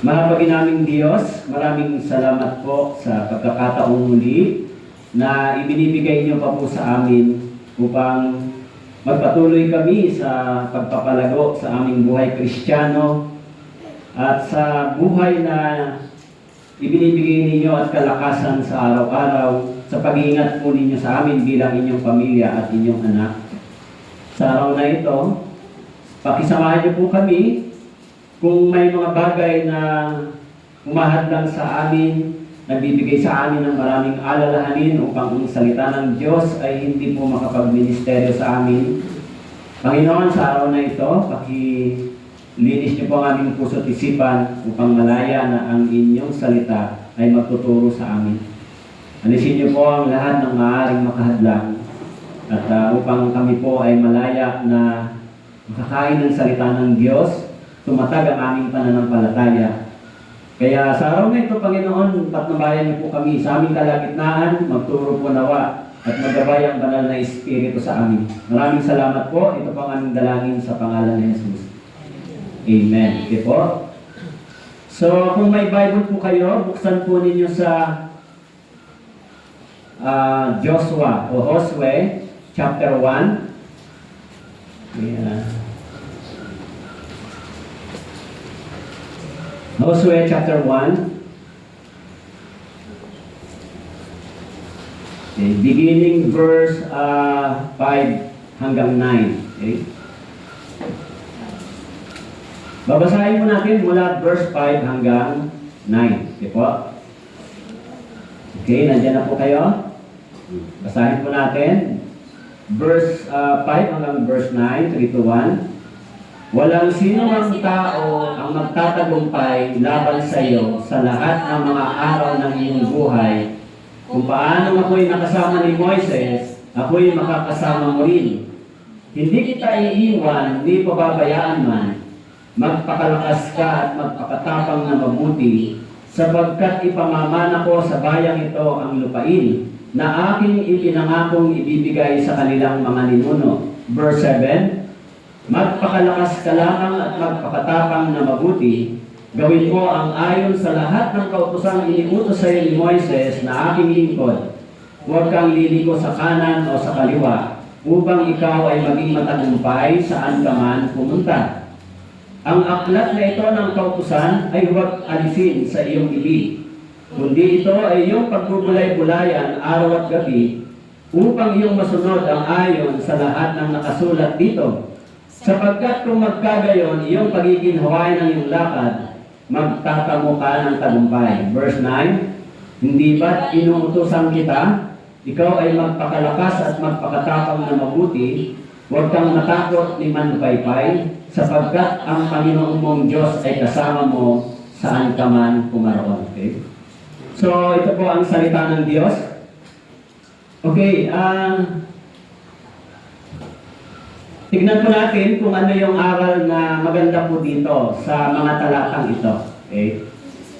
Mahabagin naming Diyos, maraming salamat po sa pagkakataong muli na ibinibigay niyo pa po sa amin upang magpatuloy kami sa pagpapalago sa aming buhay Kristiyano at sa buhay na ibinibigay ninyo at kalakasan sa araw-araw sa pag-iingat po ninyo sa amin bilang inyong pamilya at inyong anak. Sa araw na ito, pakisamahan niyo po kami kung may mga bagay na humahadlang sa amin, nagbibigay sa amin ng maraming alalahanin upang ang salita ng Diyos ay hindi po makapagministeryo sa amin. Panginoon, sa araw na ito, pakilinis niyo po ang aming puso't isipan upang malaya na ang inyong salita ay magtuturo sa amin. Alisin niyo po ang lahat ng maaaring makahadlang at upang kami po ay malaya na makakain ng salita ng Diyos, tumatag ang aming pananampalataya. Kaya sa araw na ito, Panginoon, patnubayan niyo po kami sa aming kalagitnaan, magturo po nawa at maggabay ang banal na Espiritu sa amin. Maraming salamat po. Ito po ang aming dalangin sa pangalan ni Jesus. Amen. Okay po. So, kung may Bible po kayo, buksan po ninyo sa Joshua o Josue, chapter 1. Josue chapter 1. Okay, beginning verse 5 hanggang 9. Okay. Babasahin mo natin mula verse 5 hanggang 9. Okay po? Okay, nandiyan na po kayo? Basahin po natin. Verse 5 hanggang verse 9, 3 to 1. Walang sino mang tao ang magtatagumpay laban sa iyo sa lahat ng mga araw ng iyong buhay. Kung paano ako'y nakasama ni Moises, ako'y makakasama mo rin. Hindi kita iiwan, hindi pababayaan man. Magpakalakas ka at magpakatapang na mabuti, sapagkat ipamamana ko sa bayang ito ang lupain na aking ipinangakong ibibigay sa kanilang mga ninuno. Verse 7, magpakalakas ka lamang at magpakatapang na mabuti. Gawin mo ang ayon sa lahat ng kautosang iniutos sa iyo ni Moises na aking lingkod. Huwag kang liliko sa kanan o sa kaliwa, upang ikaw ay maging matagumpay saan ka man pumunta. Ang aklat na ito ng kautusan ay huwag alisin sa iyong ibig, kundi ito ay iyong pagbubulay-bulayan araw at gabi, upang iyong masunod ang ayon sa lahat ng nakasulat dito. Sapagkat kung magkagayon, iyong pagiging hawain ng iyong lakad, magtatamo ka ng tagumpay. Verse 9, hindi ba't inuutosan kita? Ikaw ay magpakalakas at magpakatapang na mabuti, huwag kang matakot ni manupaypay, sapagkat ang Panginoong mong Diyos ay kasama mo saan ka man pumaroon. Okay? So, ito po ang salita ng Diyos. Okay, tignan po natin kung ano yung aral na maganda po dito sa mga talatang ito. Okay?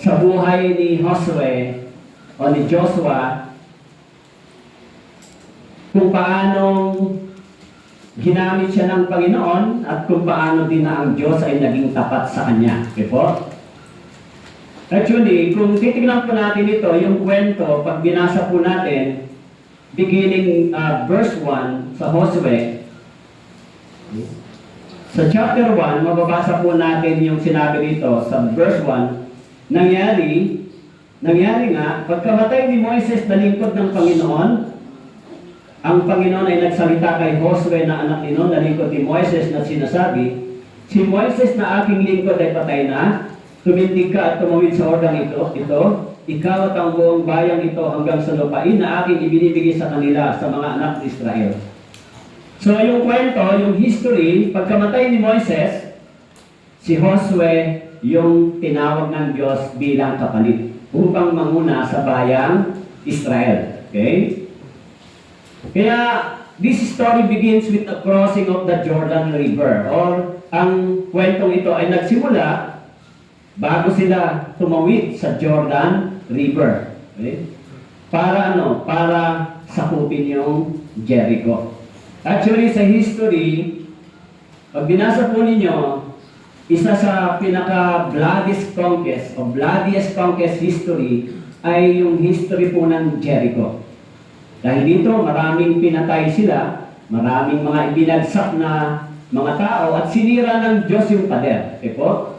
Sa buhay ni Josue o ni Joshua, kung paano ginamit siya ng Panginoon at kung paano din na ang Diyos ay naging tapat sa kanya. Okay po? Actually, kung titignan po natin ito, yung kwento, pag binasa po natin, beginning verse 1 sa Josue, sa chapter 1, mababasa po natin yung sinabi dito sa verse 1, nangyari nga, pagkamatay ni Moises na lingkod ng Panginoon, ang Panginoon ay nagsalita kay Josue na anak ni Nun, na lingkod ni Moises na sinasabi, si Moises na aking lingkod ay patay na, tumindig ka at tumawid sa ordang ito, ikaw at ang buong bayang ito hanggang sa lupain na aking ibinibigay sa kanila sa mga anak ni Israel. So yung kwento, yung history, pagkamatay ni Moises, si Josue yung tinawag ng Diyos bilang kapalit upang manguna sa bayang Israel. Okay? Kaya this story begins with the crossing of the Jordan River, or ang kwentong ito ay nagsimula bago sila tumawid sa Jordan River. Okay? Para ano? Para sakupin yung Jericho. Actually, sa history, pag binasa po ninyo, isa sa pinaka-bloodiest conquest history ay yung history po ng Jericho. Dahil dito, maraming pinatay sila, maraming mga ibinagsak na mga tao at sinira ng Diyos yung pader. Okay po?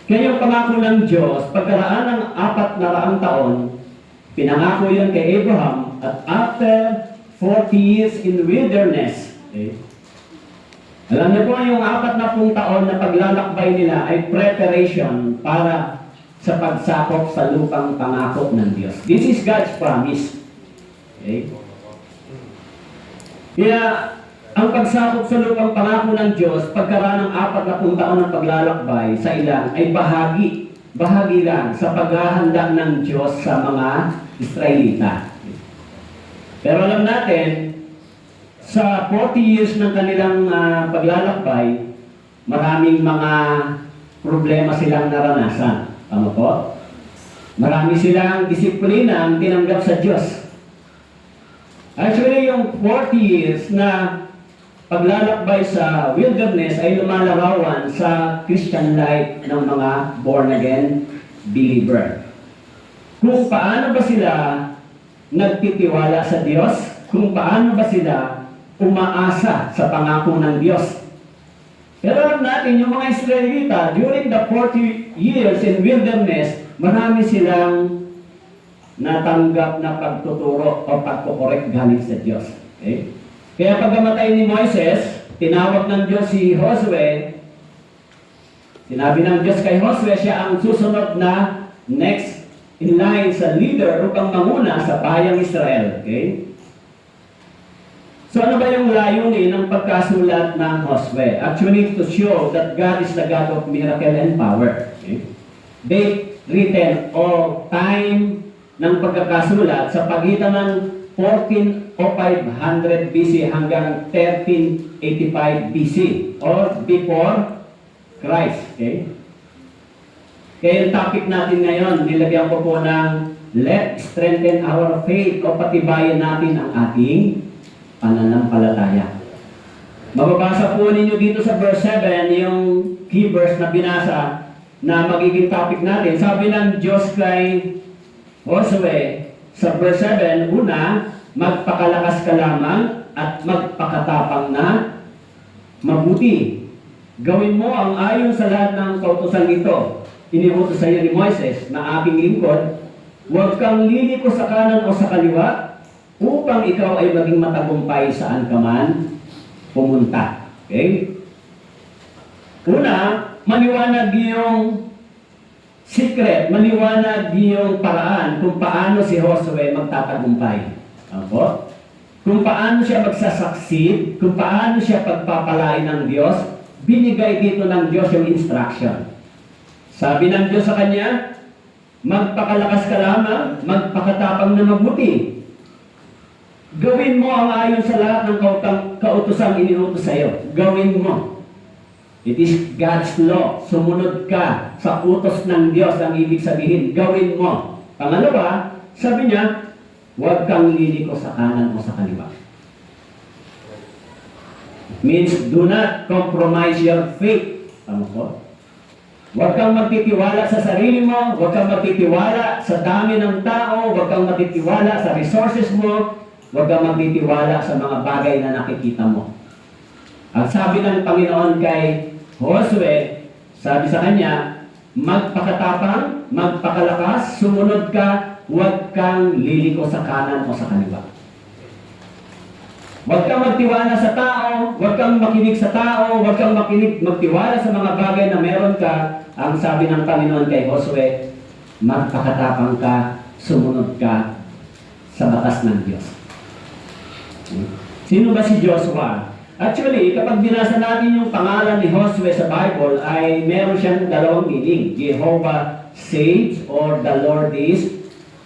Kaya yung pangako ng Diyos, pagkaraan ng 400 taon, pinangako yun kay Abraham at after 40 years in wilderness, okay? Alam niyo po, yung 40 taon na paglalakbay nila ay preparation para sa pagsakop sa lupang pangako ng Diyos. This is God's promise. Okay? Kaya, ang pagsakop sa lupang pangako ng Diyos, pagkaraan ng 40 taon ng paglalakbay sa ilan, ay bahagi lang sa paghahanda ng Diyos sa mga Israelita. Pero alam natin, sa 40 years ng kanilang paglalakbay, maraming mga problema silang naranasan. Tama po? Marami silang disiplina ang tinanggap sa Diyos. Actually, yung 40 years na paglalakbay sa wilderness ay lumalarawan sa Christian life ng mga born-again believer. Kung paano ba sila nagtitiwala sa Diyos, kung paano ba sila umaasa sa pangako ng Diyos. Pero alam natin, yung mga Israelita, during the 40 years in wilderness, marami silang natanggap na pagtuturo o pagkukorek galing sa Diyos. Okay? Kaya pagkamatay ni Moises, tinawag ng Diyos si Josue. Sinabi ng Diyos kay Josue, siya ang susunod na next in line sa leader upang manguna sa bayang Israel. Okay? So ano ba yung layunin ng pagkasulat ng Josue? Actually, to show that God is the God of miracle and power. Okay? Date written o time ng pagkakasulat sa pagitan ng 1405 BC hanggang 1385 BC or before Christ. Okay? Kaya yung topic natin ngayon, nilagyan ko po ng let strengthen our faith o patibayan natin ang ating pananampalataya. Mababasa po ninyo dito sa verse 7, yung key verse na binasa na magiging topic natin. Sabi ng Diyos kay Josue sa verse 7, una, magpakalakas ka lamang at magpakatapang na mabuti. Gawin mo ang ayon sa lahat ng kautusan ito. Iniutos sa iyo ni Moises na aking lingkod, huwag kang liliko sa kanan o sa kaliwa, upang ikaw ay maging matagumpay saan ka man pumunta. Okay? Una, maliwanag yung secret, maliwanag yung paraan kung paano si Josue magtatagumpay. Opo? Kung paano siya magsasucceed, kung paano siya pagpapalain ng Diyos, binigay dito ng Diyos yung instruction. Sabi ng Diyos sa kanya, magpakalakas ka lamang, magpakatapang na mabuti. Gawin mo ang ayon sa lahat ng kautosang iniutos sa iyo. Gawin mo. It is God's law. Sumunod ka sa utos ng Diyos ang ibig sabihin. Gawin mo. Pangalawa, sabi niya, huwag kang liliko sa kanan o sa kaliwa. Means, do not compromise your faith. Tama po? Huwag kang magtitiwala sa sarili mo, huwag kang magtitiwala sa dami ng tao, huwag kang magtitiwala sa resources mo, huwag kang magtitiwala sa mga bagay na nakikita mo. Ang sabi ng Panginoon kay Josue, sabi sa kanya, magpakatapang, magpakalakas, sumunod ka, huwag kang liliko sa kanan o sa kaliwa. Huwag kang magtiwala sa tao, huwag kang makinig sa tao, huwag kang magtiwala sa mga bagay na meron ka. Ang sabi ng Panginoon kay Josue, magpakatapang ka, sumunod ka sa batas ng Diyos. Sino ba si Joshua? Actually, kapag binasa natin yung pangalan ni Josue sa Bible, ay meron siyang dalawang meaning. Jehovah saves or the Lord is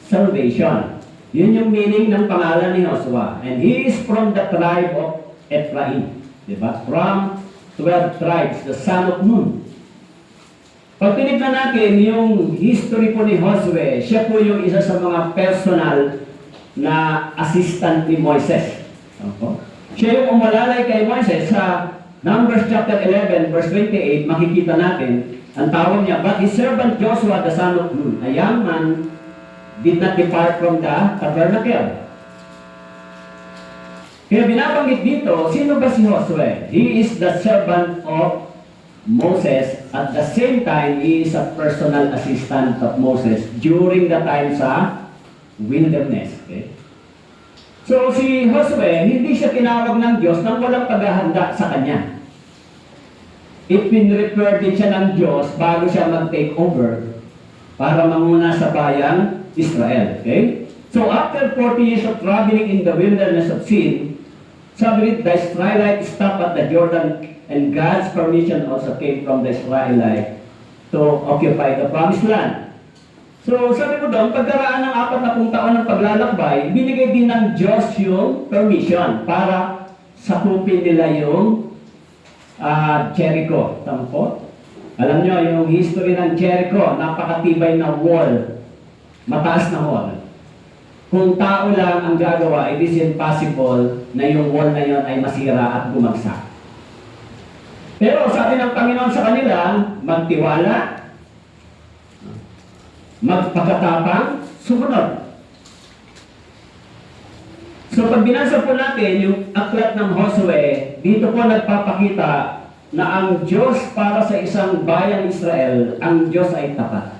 salvation. Yun yung meaning ng pangalan ni Joshua. And he is from the tribe of Ephraim. Diba? From 12 tribes, the son of Nun. Pag tinignan natin yung history po ni Josue, siya po yung isa sa mga personal na assistant ni Moises. Okay. Siya yung umalalay kay Moises sa Numbers chapter 11, verse 28, makikita natin, ang tawag niya, but his servant Joshua, the son of Nun, a young man, did not depart from the tabernacle. Kaya binabanggit dito, sino ba si Josue? He is the servant of Moses. At the same time, he is a personal assistant of Moses during the time sa wilderness. Okay? So si Josue, hindi siya tinawag ng Diyos nang walang paghahanda sa kanya. Ipinrefer din siya ng Diyos bago siya mag-take over para manguna sa bayang Israel. Okay? So after 40 years of traveling in the wilderness of Sin, sabi the Israelites stopped at the Jordan, and God's permission also came from the Israelites to occupy the promised land. So sabi ko doon, pagkaraan ng 40 taon ng paglalakbay, binigay din ng Diyos yung permission para sakupin nila yung Jericho. Tama po? Alam nyo, yung history ng Jericho, napakatibay na wall, mataas na wall. Kung tao lang ang gagawa, it is impossible na yung wall na yon ay masira at bumagsak. Pero sabi ng Panginoon sa kanila, magtiwala, magpakatapang, sumunod. So pag binasa po natin yung aklat ng Josue, dito po nagpapakita na ang Diyos para sa isang bayang Israel, ang Diyos ay tapat.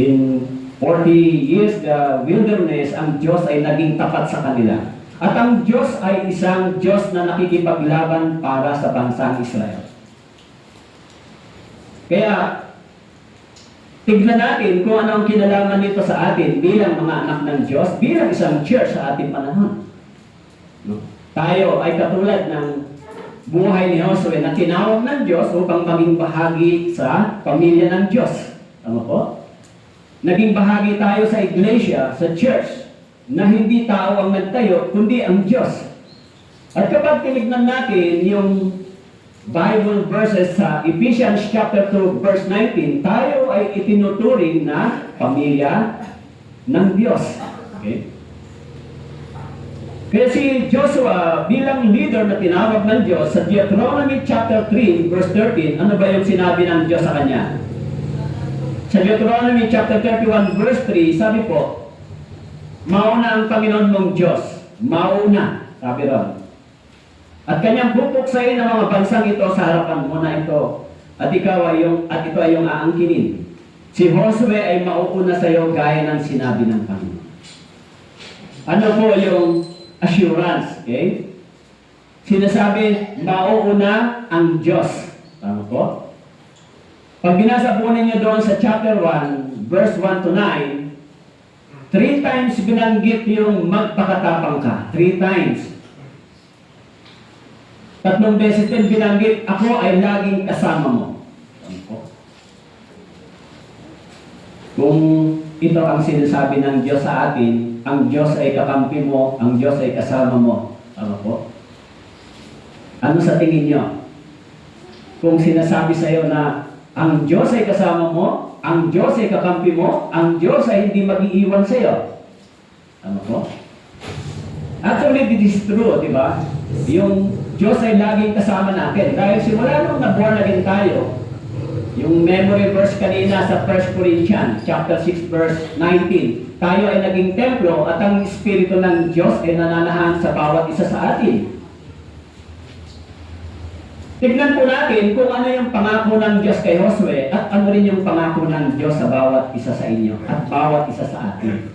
In 40 years the wilderness, ang Diyos ay naging tapat sa kanila. At ang Diyos ay isang Diyos na nakikipaglaban para sa bansang Israel. Kaya, tignan natin kung ano ang kinalaman nito sa atin bilang mga anak ng Diyos, bilang isang church sa ating panahon. No? Tayo ay katulad ng buhay ni Josue na tinawag ng Diyos upang maging bahagi sa pamilya ng Diyos. Tama po? Naging bahagi tayo sa iglesia, sa church, na hindi tao ang nagtayo, kundi ang Diyos. At kapag tinignan natin yung Bible verses sa Ephesians chapter 2, verse 19, tayo ay itinuturing na pamilya ng Diyos. Okay? Kaya si Joshua bilang leader na tinawag ng Diyos sa Deuteronomy chapter 3, verse 13, ano ba yung sinabi ng Diyos sa kanya? Sa Deuteronomy chapter 31 verse 3, sabi po, mauna ang Panginoon mong Diyos. Mauna, sabi ron. At kanyang pupuksayin ang mga bansang ito sa harapan mo na ito. At ito ay yung aangkinin. Si Josue ay mauuna sa iyo gaya ng sinabi ng Panginoon. Ano po yung assurance? Okay? Sinasabi, mauuna ang Diyos. Tama po? Pag binasa po ninyo doon sa chapter 1, verse 1 to 9, 3 times binanggit yung magpakatapang ka. 3 times. 3 beses din binanggit, ako ay laging kasama mo. Kung ito ang sinasabi ng Diyos sa atin, ang Diyos ay kakampi mo, ang Diyos ay kasama mo. Tama po? Ano sa tingin nyo? Kung sinasabi sa iyo na ang Diyos ay kasama mo, ang Diyos ay kakampi mo, ang Diyos ay hindi mag-iiwan sa iyo. Ano po? Actually, this is true, di ba? Yung Diyos ay laging kasama natin. Dahil simula nung na-born again tayo, yung memory verse kanina sa 1 Corinthians, chapter 6, verse 19, tayo ay naging templo at ang Espiritu ng Diyos ay nananahan sa bawat isa sa atin. Tignan po natin kung ano yung pangako ng Diyos kay Josue at ano rin yung pangako ng Diyos sa bawat isa sa inyo at bawat isa sa atin.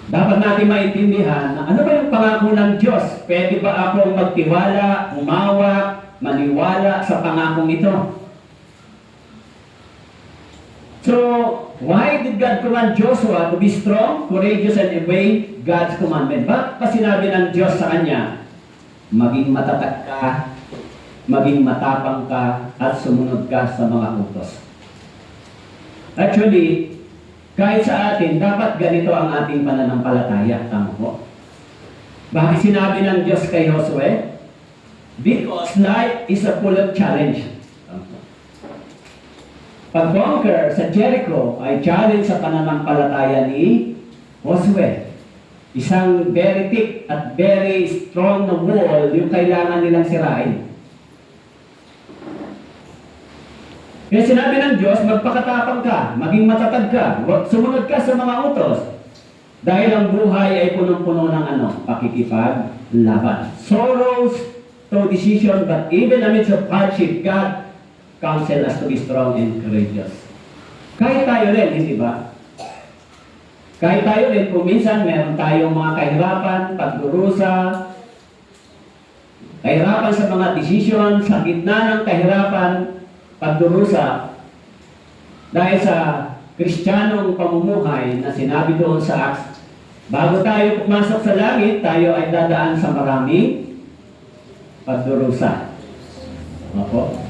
Dapat natin maintindihan na ano ba yung pangako ng Diyos? Pwede ba akong magtiwala, umawak, maniwala sa pangakong ito? So, why did God command Joshua to be strong, courageous, and obey God's commandment? Bakit pa sinabi ng Diyos sa kanya, maging matatag ka, maging matapang ka, at sumunod ka sa mga utos? Actually, kahit sa atin, dapat ganito ang ating pananampalataya. Tama po? Bakit sinabi ng Diyos kay Josue? Because life is a full of challenge. Pag-conquer sa Jericho ay challenge sa pananampalataya ni Josue. Isang very thick at very strong na wall yung kailangan nilang sirain. Kaya sinabi ng Diyos, magpakatapang ka, maging matatag ka, sumunod ka sa mga utos. Dahil ang buhay ay punong-puno ng pakikipaglaban. Sorrows to decision, but even amidst of hardship, God counsel us to be strong and courageous. Kahit tayo rin, hindi ba? Kahit tayo rin, kung minsan meron tayong mga kahirapan, pagdurusa, kahirapan sa mga desisyon, sa gitna ng kahirapan, pagdurusa, dahil sa Kristiyanong pamumuhay na sinabi doon sa Acts, bago tayo pumasok sa langit, tayo ay dadaan sa maraming pagdurusa. Opo.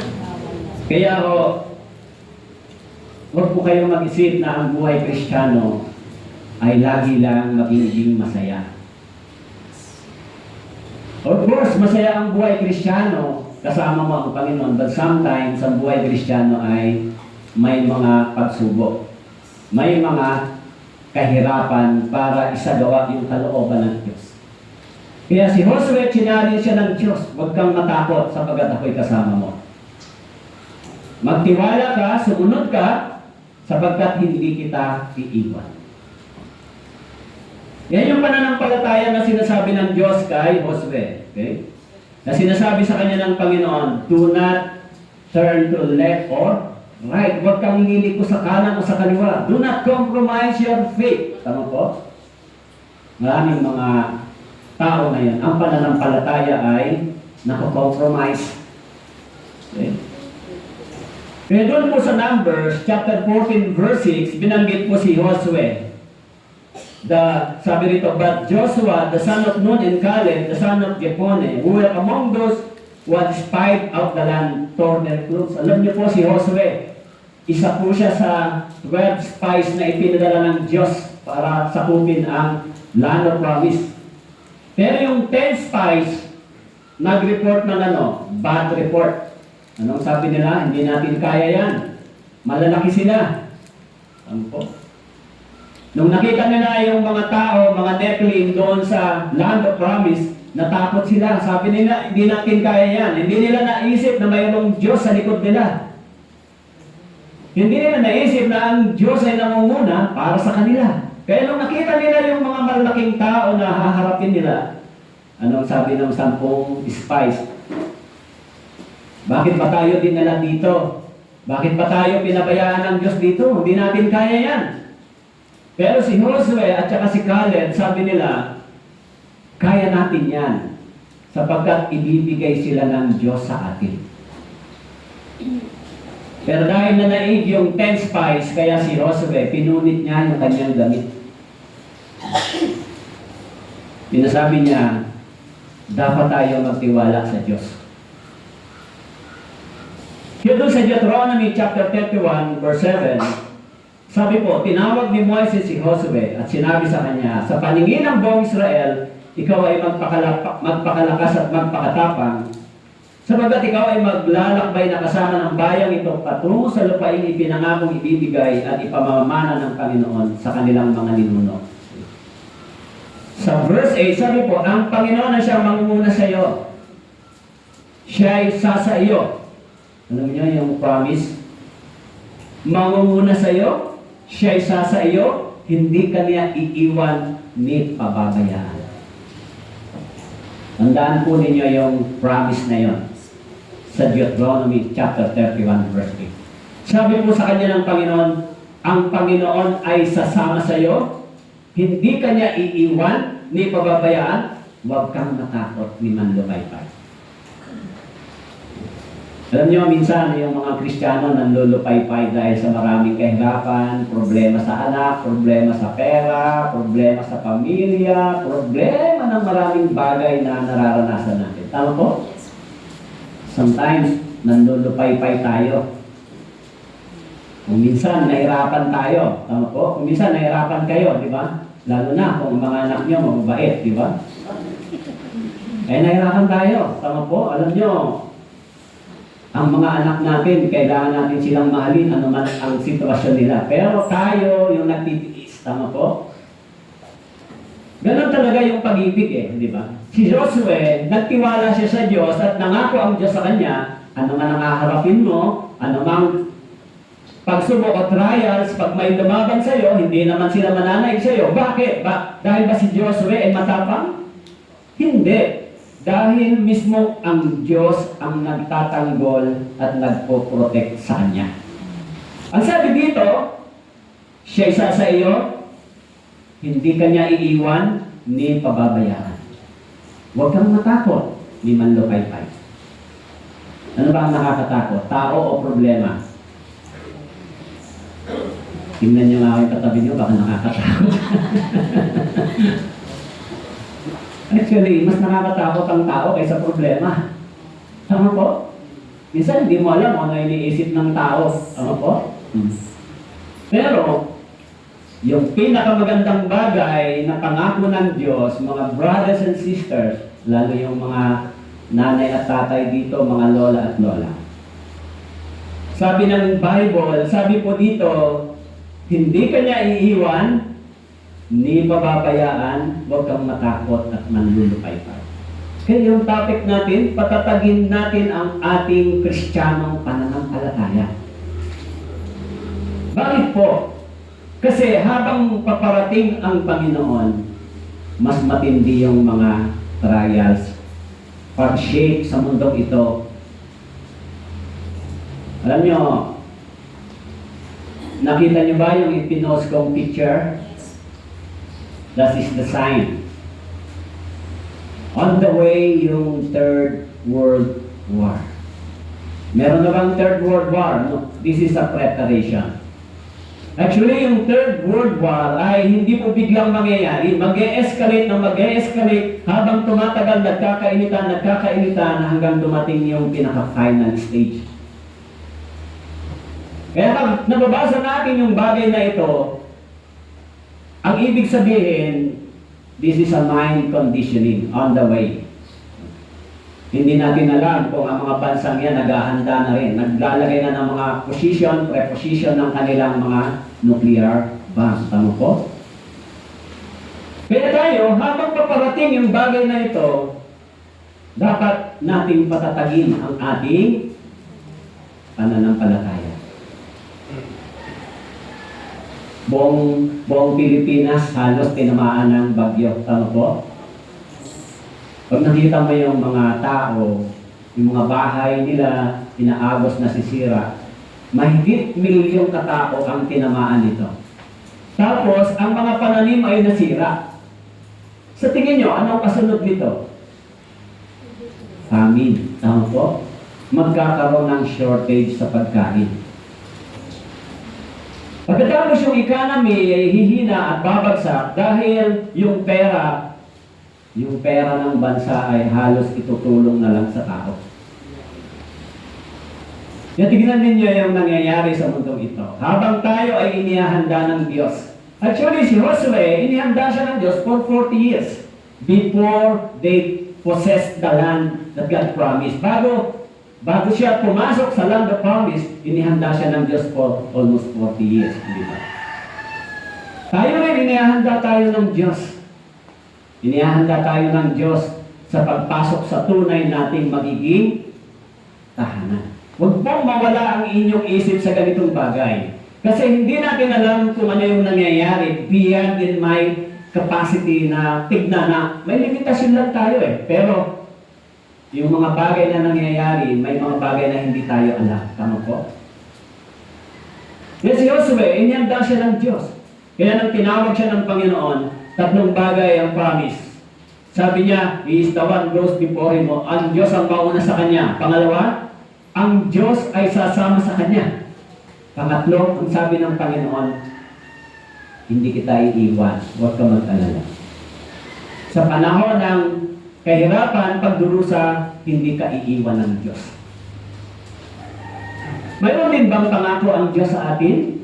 Kaya huwag po kayong mag-isip na ang buhay Kristiyano ay lagi lang magiging masaya. Of course, masaya ang buhay Kristiyano kasama mo ang Panginoon, but sometimes ang buhay Kristiyano ay may mga pagsubok, may mga kahirapan para isagawa yung kalooban ng Diyos. Kaya si Josue, challenge siya ng Diyos, huwag kang matakot sapagkat ako'y kasama mo. Magtiwala ka, sumunod ka, sapagkat hindi kita iiwan. Yan yung pananampalataya na sinasabi ng Diyos kay Josue. Okay? Na sinasabi sa kanya ng Panginoon, do not turn to left or right. Huwag kang hiliko sa kanan o sa kaliwa. Do not compromise your faith. Tama po? Maraming mga tao ngayon, ang pananampalataya ay nako-compromise. Okay? Kaya doon po sa Numbers, chapter 14, verse 6, binanggit po si Josue. Sabi rito, but Joshua, the son of Nun, and Caleb, the son of Jepone, who were among those who had spied out the land, tore their clothes. Alam niyo po si Josue, isa po siya sa 12 spies na ipinadala ng Diyos para sakupin ang land of promise. Pero yung 10 spies, nag-report ng bad report. Anong sabi nila? Hindi natin kaya yan. Malalaki sila. Ano po? Nung nakita nila yung mga tao, mga Nephilim doon sa land of promise, natakot sila. Sabi nila, hindi natin kaya yan. Hindi nila naisip na mayroong Diyos sa likod nila. Hindi nila naisip na ang Diyos ay nangunguna para sa kanila. Kaya nung nakita nila yung mga malalaking tao na haharapin nila, anong sabi ng 10 spies? Bakit ba tayo dinala dito? Bakit ba tayo pinabayaan ng Diyos dito? Hindi natin kaya yan. Pero si Josue at saka si Caleb, sabi nila, kaya natin yan sapagkat ibibigay sila ng Diyos sa atin. Pero dahil na naig yung 10 spies, kaya si Josue, pinunit niya yung kanyang damit. Pinasabi niya, dapat tayo magtiwala sa Diyos. Kaya doon sa Deuteronomy chapter 31, verse 7, sabi po, tinawag ni Moises si Josue at sinabi sa kanya, sa paningin ng buong Israel, ikaw ay magpakalakas at magpakatapang, sapagkat ikaw ay maglalakbay na kasama ng bayang ito patungo sa lupain ipinangakong ibibigay at ipamamana ng Panginoon sa kanilang mga ninuno. Sa verse 8, sabi po, ang Panginoon na siya mangunguna sa iyo. Siya ay sasa iyo. Alam niyo yung promise? Mangunguna sa iyo, siya ay sasa iyo, hindi ka niya iiwan ni pababayaan. Tandaan po ninyo yung promise na yon sa Deuteronomy chapter 31 verse 8. Sabi po sa kanya ng Panginoon, ang Panginoon ay sasama sa iyo, hindi ka niya iiwan ni pababayaan, huwag kang matakot ni manlumaypay. Alam niyo, minsan yung mga Kristiyano nanlulupay-pay dahil sa maraming kahirapan, problema sa anak, problema sa pera, problema sa pamilya, problema ng maraming bagay na nararanasan natin. Tama po? Sometimes, nanlulupay-pay tayo. Kung minsan, nahirapan tayo. Tama po? Kung minsan, nahirapan kayo, di ba? Lalo na kung mga anak niyo mababait, di ba? Nahirapan tayo. Tama po? Alam niyo, ang mga anak natin, kailangan natin silang mahalin anuman ang sitwasyon nila. Pero tayo, yung nagtitiis, tama po? Ganon talaga yung pag-ibig di ba? Si Josue, nagtiwala siya sa Diyos at nangako ang Diyos sa kanya, ano man ang haharapin mo, ano mang pagsubok o trials, pag may lumaban sa iyo, hindi naman sila mananaig sa iyo. Bakit? Dahil ba si Josue ay matapang? Hindi. Dahil mismo ang Diyos ang nagtatanggol at nagpo-protect sa kanya. Ang sabi dito, siya isa sa iyo, hindi kanya iiwan ni pababayaan. Huwag kang matakot ni manlupay-pay. Ano ba ang nakakatakot? Tao o problema? Tingnan nyo nga ako yung katabi nyo, baka nakakatakot. Actually, mas nakakatakot ang tao kaysa problema. Tama po? Minsan hindi mo alam kung ano iniisip ng tao. Tama po? Pero, yung pinakamagandang bagay na pangako ng Diyos, mga brothers and sisters, lalo yung mga nanay at tatay dito, mga lola at lola. Sabi ng Bible, sabi po dito, hindi kanya iiwan, ni pababayaan, huwag kang matakot at manlulupay-pay. Kaya yung topic natin, patatagin natin ang ating Kristiyanong pananampalataya. Bakit po? Kasi habang paparating ang Panginoon, mas matindi yung mga trials, pag-shape sa mundong ito. Alam nyo, nakita nyo ba yung ipinost kong picture? That is the sign. On the way yung Third World War. Meron na bang Third World War? No, this is a preparation. Actually, yung Third World War ay hindi po biglang mangyayari. Mag-e-escalate na mag-e-escalate habang tumatagal, nagkakainitan hanggang dumating yung pinaka-final stage. Kaya pag nababasa natin yung bagay na ito, ang ibig sabihin, this is a mind conditioning on the way. Hindi natin alam kung ang mga bansang yan naghahanda na rin. Naglalagay na ng mga position, preposition ng kanilang mga nuclear bomb. Tama po? Kaya tayo, habang paparating yung bagay na ito, dapat nating patatagin ang ating pananampalataya. Buong Pilipinas halos tinamaan ng bagyo. Tama po? Pag nakita mo yung mga tao, yung mga bahay nila, inaagos na sisira, mahigit milyong katao ang tinamaan nito. Tapos, ang mga pananim ay nasira. Sa tingin nyo, anong kasunod nito? Famine. Tama po? Magkakaroon ng shortage sa pagkain. Pagkatapos yung economy ay hihina at babagsak dahil yung pera ng bansa ay halos itutulong na lang sa tao. Kaya tignan ninyo yung nangyayari sa mundong ito. Habang tayo ay inihanda ng Diyos. Actually, si Josue, inihanda siya ng Diyos for 40 years before they possessed the land that God promised. Bago siya pumasok sa land of promise, inihanda siya ng Diyos for almost 40 years. Di ba? Tayo rin, inihanda tayo ng Diyos. Inihanda tayo ng Diyos sa pagpasok sa tunay nating magiging tahanan. Huwag pong mawala ang inyong isip sa ganitong bagay. Kasi hindi natin alam kung ano yung nangyayari beyond in my capacity na tignan na may limitasyon lang tayo Pero yung mga bagay na nangyayari, may mga bagay na hindi tayo alam. Tama po? Yes, si Josue, inihanda siya ng Diyos. Kaya nang tinawag siya ng Panginoon, tatlong bagay ang promise. Sabi niya, He is the one goes before him. Ang Diyos ang mauna sa kanya. Pangalawa, ang Diyos ay sasama sa kanya. Pangatlo, ang sabi ng Panginoon, hindi kita iiwan. Huwag ka mag-alala. Sa panahon ng kahirapan, pagdurusa, hindi ka iiwan ng Diyos. Mayroon din bang pangako ang Diyos sa atin?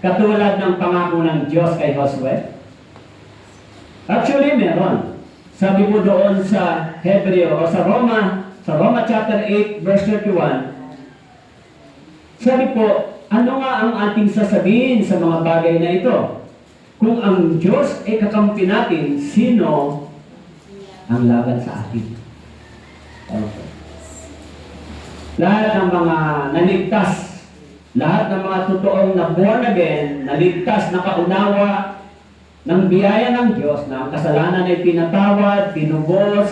Katulad ng pangako ng Diyos kay Josue? Actually, meron. Sabi mo doon sa Hebreo o sa Roma chapter 8, verse 31, sabi po, ano nga ang ating sasabihin sa mga bagay na ito? Kung ang Diyos ay kakampi natin, sino ang laban sa atin? Ano po? Lahat ng mga naligtas, lahat ng mga totoong na born again, naligtas, nakaunawa ng biyaya ng Diyos na ang kasalanan ay pinatawad, tinubos,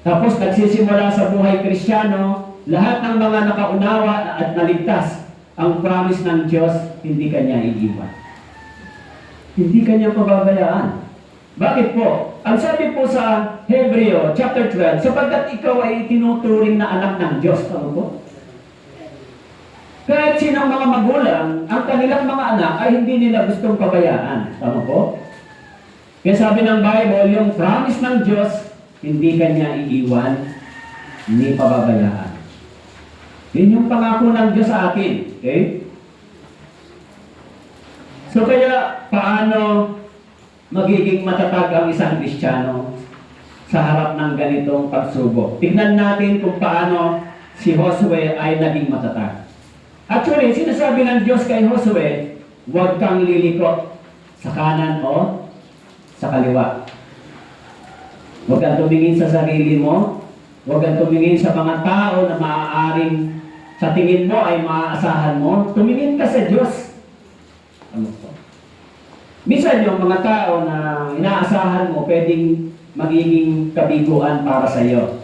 tapos nagsisimula sa buhay Kristiyano, lahat ng mga nakaunawa at naligtas, ang promise ng Diyos, hindi kanya iiwan. Hindi kanya pababayaan. Bakit po? Ang sabi po sa Hebreo chapter 12, sapagkat ikaw ay tinuturing na anak ng Diyos. Ano po? Kahit sinang mga magulang, ang kanilang mga anak ay hindi nila gustong pabayaan. Tama po? Kaya sabi ng Bible, yung promise ng Diyos, hindi kanya iiwan, hindi pababayaan. Yun yung pangako ng Diyos sa atin. Okay? So kaya, paano magiging matatag ang isang Kristiyano sa harap ng ganitong pagsubok? Tignan natin kung paano si Josue ay naging matatag. Actually, sinasabi ng Diyos kay Josue, huwag kang liliko sa kanan o sa kaliwa. Huwag kang tumingin sa sarili mo, huwag kang tumingin sa mga tao na maaaring sa tingin mo ay maaasahan mo. Tumingin ka sa Diyos. Ano po? Minsan yung mga tao na inaasahan mo, pwedeng magiging kabiguan para sa iyo.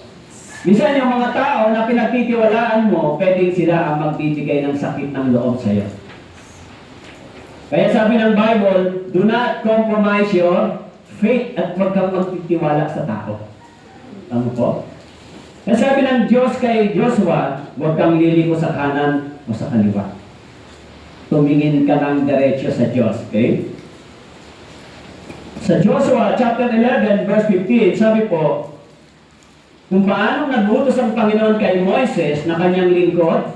Minsan yung mga tao na pinagtitiwalaan mo, pwedeng sila ang magbibigay ng sakit ng loob sa iyo. Kaya sabi ng Bible, do not compromise your faith at huwag kang magtitiwala sa tao. Ano po? Kaya sabi ng Diyos kay Joshua, huwag kang liliko sa kanan o sa kaliwa. Tumingin ka ng diretso sa Diyos. Okay? Sa Joshua chapter 11 verse 15, sabi po, kung paano nagutos ang Panginoon kay Moises na kanyang lingkod,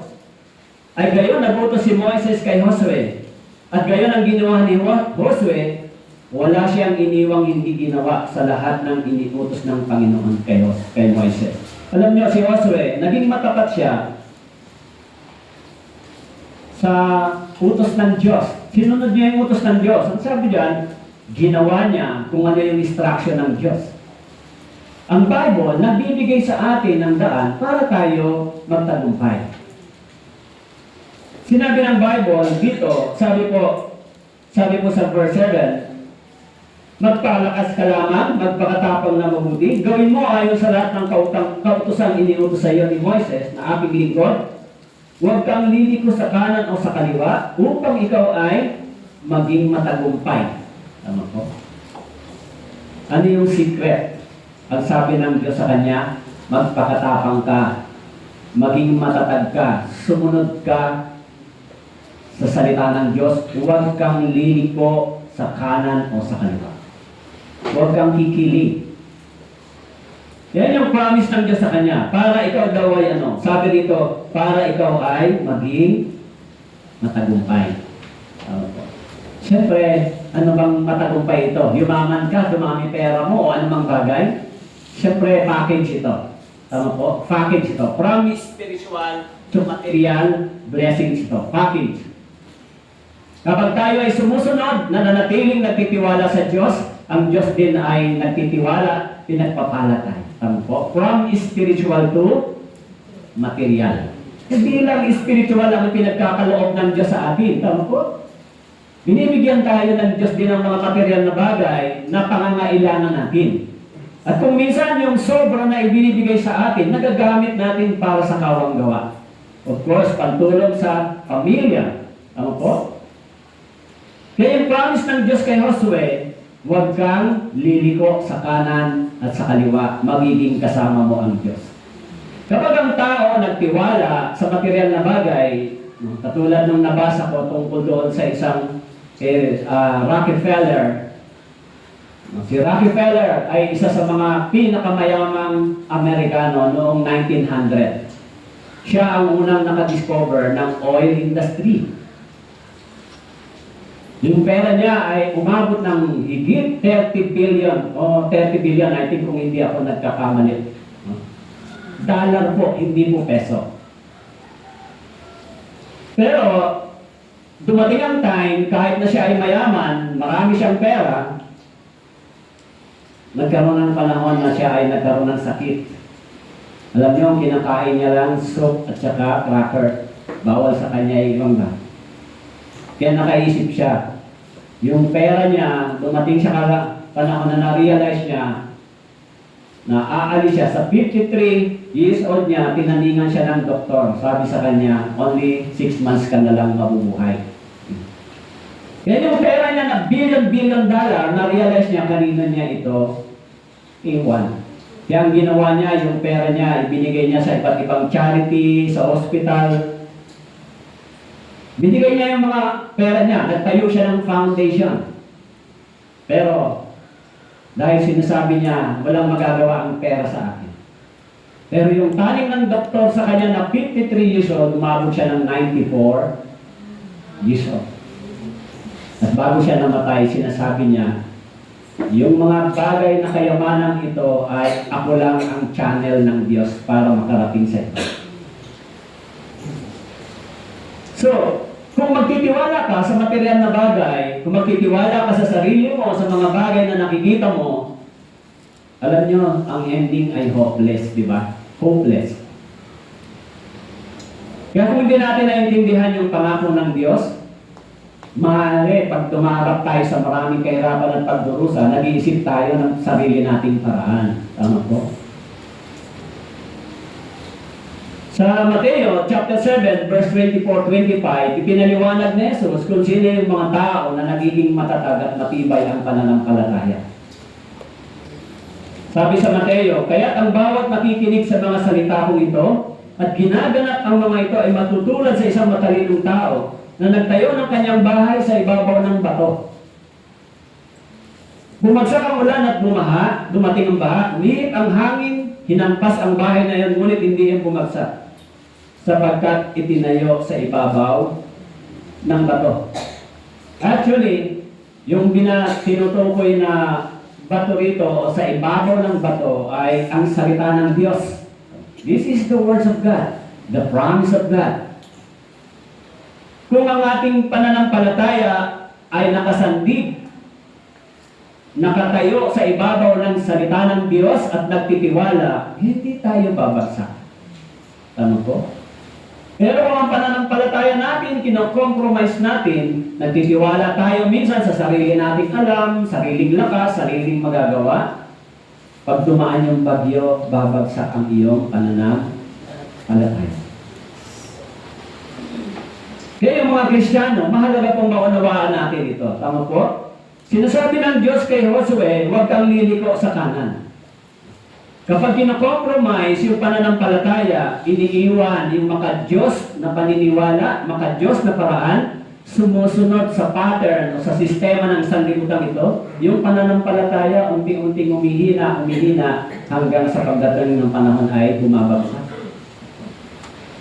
ay gayon nagutos si Moises kay Josue. At gayon ang ginawa ni Josue, wala siyang iniwang hindi ginawa sa lahat ng iniutos ng Panginoon kay Moises. Alam niyo, si Josue, naging matapat siya sa utos ng Diyos. Sinunod niya yung utos ng Diyos. Ang sabi diyan, ginawa niya kung ano yung instruction ng Diyos. Ang Bible, nagbibigay sa atin ng daan para tayo magtagumpay. Sinabi ng Bible dito, sabi po sa verse 7, magpalakas ka lamang, magpakatapang na mabuti, gawin mo ayon sa lahat ng kautusang iniutos sa iyo ni Moises na aking lingkod. Huwag kang liliko sa kanan o sa kaliwa upang ikaw ay maging matagumpay. Tama po? Ano yung secret? Ang sabi ng Diyos sa kanya, magpakatapang ka, maging matatag ka, sumunod ka sa salita ng Diyos, huwag kang liliko sa kanan o sa kaliwa. Huwag kang kikiling. Yan yung promise ng Diyos sa kanya. Para ikaw daw ay ano? Sabi dito, para ikaw ay maging matagumpay. Siyempre, ano bang matagumpay ito? Yumaman ka, dumami pera mo, o anumang bagay? Siyempre, package ito. Tama po? Package ito. Promise spiritual to material blessings ito. Package. Kapag tayo ay sumusunod, nananatiling nagtitiwala sa Diyos, ang Diyos din ay nagtitiwala, pinagpapala tayo. Tama po? From spiritual to material. Hindi lang spiritual ang pinagkakaloob ng Diyos sa atin. Tama po? Binibigyan tayo ng Diyos din ng mga material na bagay na pangangailangan natin. At kung minsan yung sobra na ibinibigay sa atin, nagagamit natin para sa kawang gawa. Of course, pantulong sa pamilya. Tama po? Kaya yung promise ng Diyos kay Josue, huwag kang liliko sa kanan at sa kaliwa, magiging kasama mo ang Diyos. Kapag ang tao nagtiwala sa material na bagay, katulad nung nabasa ko tungkol doon sa isang Rockefeller. Si Rockefeller ay isa sa mga pinakamayamang Amerikano noong 1900. Siya ang unang nakadiscover ng oil industry. Yung pera niya ay umabot ng higit 30 billion o 30 billion, I think kung hindi ako nagkakamali. Dollar po, hindi po peso. Pero dumating ang time, kahit na siya ay mayaman, marami siyang pera, nagkaroon ng panahon na siya ay nagkaroon ng sakit. Alam niyo, ang kinakain niya lang soup at saka cracker. Bawal sa kanya yung iba. Kaya nakaisip siya. Yung pera niya, dumating siya panahon na na-realize niya na aalis siya sa 53 years old niya, tinaningan siya ng doktor. Sabi sa kanya, only 6 months ka na lang mabubuhay. Kaya yung pera niya na billion dollar, na-realize niya kanina niya ito iwan. Kaya ang ginawa niya, yung pera niya, ibinigay niya sa iba't ibang charity, sa hospital. Binigay niya yung mga pera niya, nagtayo siya ng foundation. Pero, dahil sinasabi niya, walang magagawa ang pera sa akin. Pero yung taning ng doktor sa kanya na 53 years old, umabot siya ng 94 years old. At bago siya namatay, sinasabi niya, yung mga bagay na kayamanan ito ay ako lang ang channel ng Diyos para makarating sa ito. So, kung magtitiwala ka sa material na bagay, kung magtitiwala ka sa sarili mo, sa mga bagay na nakikita mo, alam nyo, ang ending ay hopeless, di ba? Hopeless. Kaya kung hindi natin naintindihan yung pangako ng Diyos, maaari, pag tumarap tayo sa maraming kahirapan at pagdurusa, nag-iisip tayo ng sarili nating paraan. Tama po? Sa Mateo chapter 7, verse 24-25, ipinaliwanag ni Jesus kung sino yung mga tao na nagiging matatag at matibay ang pananampalataya. Sabi sa Mateo, kaya't ang bawat nakikinig sa mga salita kong ito at ginaganap ang mga ito ay matutulad sa isang matalinong tao na nagtayo ng kanyang bahay sa ibabaw ng bato. Bumagsak ang ulan at bumaha, dumating ang baha, ngunit ang hangin, hinampas ang bahay na yun, ngunit hindi yan bumagsak, sapagkat itinayo sa ibabaw ng bato. Actually, yung tinutukoy na bato rito o sa ibabaw ng bato ay ang salita ng Diyos. This is the words of God, the promise of God. Kung ang ating pananampalataya ay nakasandig, nakatayo sa ibabaw ng salita ng Diyos at nagtitiwala, hindi tayo babagsak. Tama po? Pero kung ang pananampalataya natin, kino-compromise natin, nagtitiwala tayo minsan sa sarili nating alam, sariling lakas, sariling magagawa, pag dumaan yung bagyo, babagsak ang iyong pananampalataya. Kaya yung mga Kristiyano, mahalaga pong maunawaan natin ito. Tama po? Sinasabi ng Diyos kay Josue, huwag kang liliko sa kanan. Kapag kino-compromise yung pananampalataya, iniiwan yung maka-Diyos na paniniwala, maka-Diyos na paraan, sumusunod sa pattern o sa sistema ng sanlibutan ito, yung pananampalataya unti-unting umihina hanggang sa pagdating ng panahon ay bumabagsak.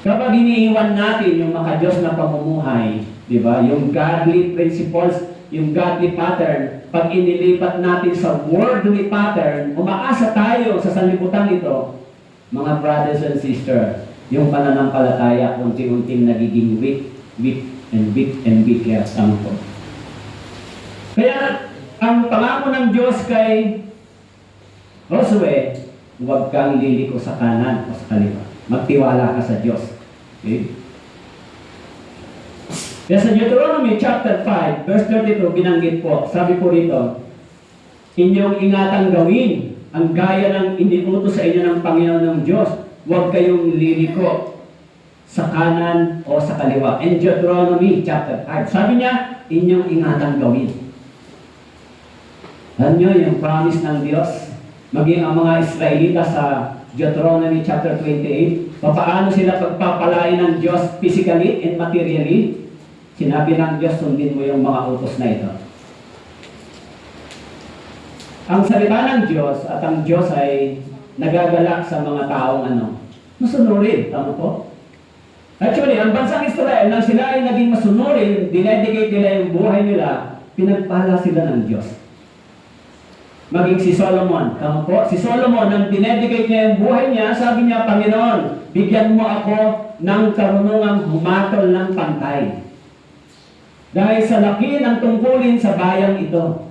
Kapag iniiwan natin yung maka-Diyos na pamumuhay, di ba? Yung godly principles, yung godly pattern, pag inilipat natin sa worldly pattern, umaasa tayo sa sanlibutan ito, mga brothers and sisters, yung pananampalataya unti-unting nagiging weak and weaker. Tama po. Kaya, ang pangako ng Diyos kay Josue, huwag kang liliko sa kanan o sa kaliwa. Magtiwala ka sa Diyos. Okay? Kaya sa Deuteronomy chapter 5, verse 32, binanggit po, sabi po rito, inyong ingatang gawin ang gaya ng iniutos sa inyo ng Panginoon ng Diyos. Huwag kayong liliko sa kanan o sa kaliwa. In Deuteronomy chapter 5, sabi niya, inyong ingatang gawin. Alam nyo, yung promise ng Diyos, maging ang mga Israelita sa Deuteronomy chapter 28, paano sila pagpapalain ng Diyos physically and materially? Sinabi ng Diyos, sundin mo yung mga utos na ito. Ang salita ng Diyos at ang Diyos ay nagagalak sa mga taong masunurin. Tama po? Actually, ang bansang Israel, nang sila ay naging masunurin, dinedicate nila yung buhay nila, pinagpala sila ng Diyos. Maging si Solomon. Tama po? Si Solomon, nang dinedicate niya yung buhay niya, sabi niya, Panginoon, bigyan mo ako ng karunungang humatol ng pantay. Dahil sa laki ng tungkulin sa bayang ito.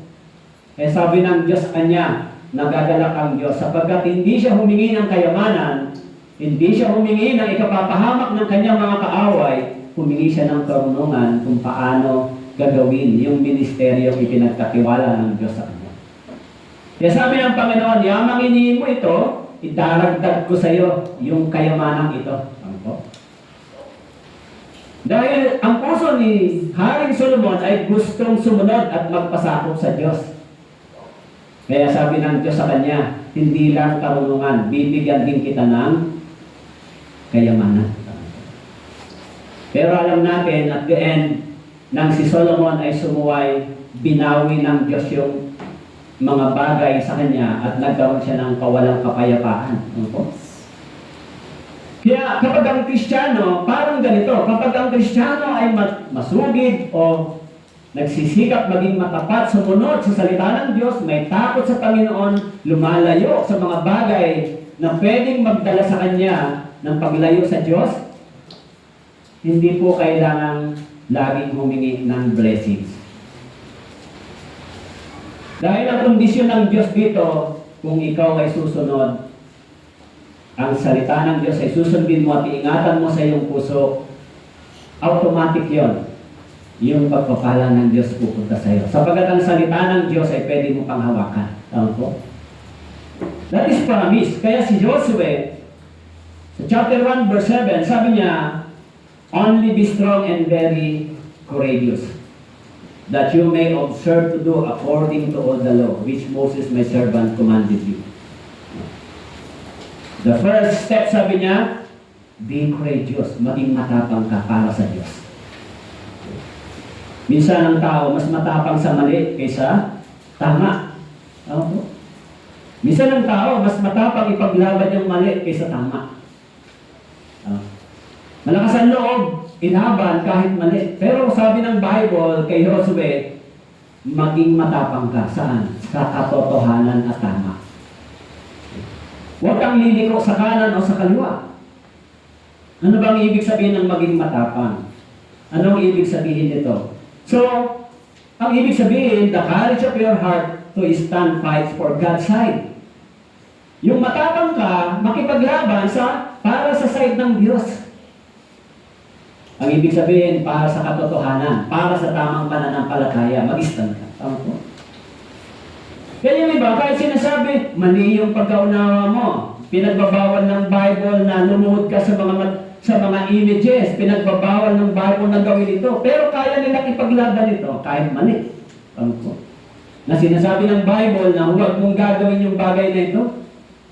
Eh sabi ng Diyos sa kanya, nagagalak ang Diyos sapagkat hindi siya humingi ng kayamanan, hindi siya humingi ng ikapapahamak ng kanyang mga kaaway, humingi siya ng karunungan kung paano gagawin yung ministeryo ipinagkatiwala ng Diyos sa kanya. Kaya sabi ng Panginoon, yamang inihin mo ito, idaragdag ko sa iyo yung kayamanang ito. Ano po? Dahil ang puso ni Haring Solomon ay gustong sumunod at magpasakop sa Diyos. Kaya sabi ng Diyos sa kanya, hindi lang karunungan, bibigyan din kita ng kayamanan. Pero alam natin, at the end, nang si Solomon ay sumuway, binawi ng Diyos yung mga bagay sa kanya at nagkaroon siya ng kawalang kapayapaan. Ano po? Kaya kapag ang Kristiyano, parang ganito, kapag ang Kristiyano ay masugid o nagsisikap maging matapat, sumunod sa salita ng Diyos, may takot sa Panginoon, lumalayo sa mga bagay na pwedeng magdala sa kanya ng paglayo sa Diyos, hindi po kailangang laging humingi ng blessings. Dahil ang kondisyon ng Diyos dito, kung ikaw ay susunod, ang salita ng Diyos ay susundin mo at iingatan mo sa iyong puso, automatic yon. Yung pagpapala ng Diyos pupunta sa iyo. Sapagat ang salita ng Diyos ay pwede mo pang hawakan. Tama po? That is promise. Kaya si Joshua, sa chapter 1 verse 7, sabi niya, only be strong and very courageous, that you may observe to do according to all the law, which Moses my servant commanded you. The first step, sabi niya, be courageous, maging matapang ka para sa Diyos. Minsan ang tao mas matapang sa mali kaysa tama. Ano? Minsan ang tao mas matapang ipaglaban yung mali kaysa tama. Malakas ang loob, inaban kahit mali. Pero sabi ng Bible kay Joshua, maging matapang ka. Saan? Sa katotohanan at tama. Huwag kang liliko sa kanan o sa kaliwa. Ano bang ibig sabihin ng maging matapang? Anong ibig sabihin nito? So, ang ibig sabihin, the courage of your heart to stand fight for God's side. Yung matapang ka, makipaglaban para sa side ng Diyos. Ang ibig sabihin, para sa katotohanan, para sa tamang pananampalataya, mag-stand ka. Tama po? Kaya yung iba, kahit sinasabi, mali yung pagkaunawa mo, pinagbabawal ng Bible na lumuhod ka sa mga images, pinagbabawal ng Bible na gawin ito, pero kaya nilang ipaglaban ito, kahit mali. Tama po? Na sinasabi ng Bible na huwag mong gagawin yung bagay na ito,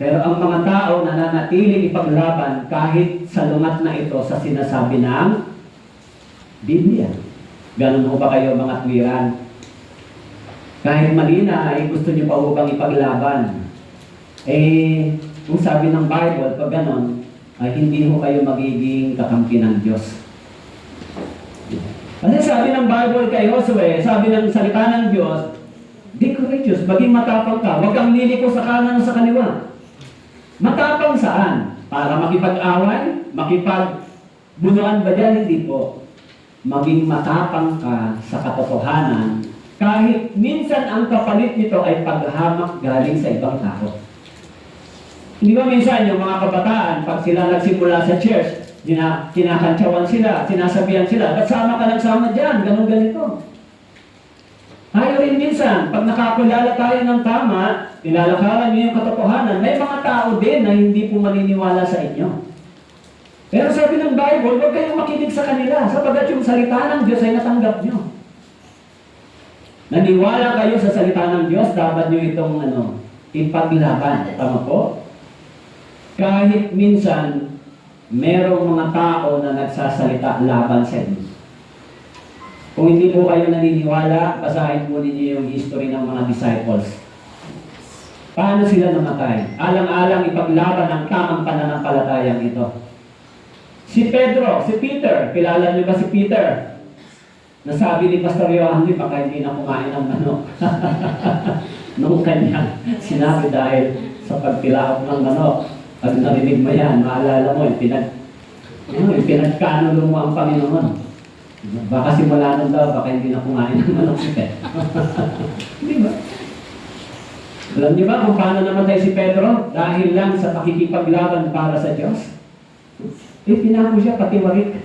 pero ang mga tao nananatiling ipaglaban kahit salungat na ito sa sinasabi ng Biblia. Ganun ho ba kayo mga tuwiran? Kahit mali na, ay gusto niyo pa bang ipaglaban? Kung sabi ng Bible, pag ganon, ay hindi ho kayo magiging kakampi ng Diyos. Kasi sabi ng Bible kay Joshua, sabi ng salita ng Diyos, be courageous, maging matapang ka, huwag kang liliko sa kanan o sa kaliwa. Matapang saan? Para makipag-away? Makipagbunuan ba dyan? Hindi po. Maging matapang ka sa katotohanan, kahit minsan ang kapalit nito ay paghamak galing sa ibang tao. Hindi ba minsan yung mga kabataan, pag sila nagsimula sa church, kinakantsawan sila, sinasabihan sila, ba't sama ka nagsama dyan? Ganun ganito. Tayo rin minsan, pag nakakilala tayo ng tama, nilalakaran niyo yung katotohanan, may mga tao din na hindi po maniniwala sa inyo. Pero sabi ng Bible, huwag kayong makinig sa kanila, sapagat yung salita ng Diyos ay natanggap nyo. Naniwala kayo sa salita ng Diyos, dapat nyo itong ipaglaban. Tama po? Kahit minsan, merong mga tao na nagsasalita laban sa inyo. Kung hindi po kayo naniniwala, basahin po ninyo yung history ng mga disciples. Paano sila namatay? Alang-alang ipaglaban ang tamang pananampalatayang ito. Si Peter, kilala niyo ba si Peter? Nasabi ni Pastor Yohan, baka hindi na kumain ng manok. Nung kanya, sinabi dahil sa pagtilaok ng manok, pag narinig mo yan, maalala mo, pinagkanulo mo ang Panginoon. Baka simula nun daw, baka hindi na kumain ng manok si Pedro. Di ba? Alam niyo ba kung paano namatay si Pedro? Dahil lang sa pakikipaglaban para sa Diyos. Pinako siya pati warik.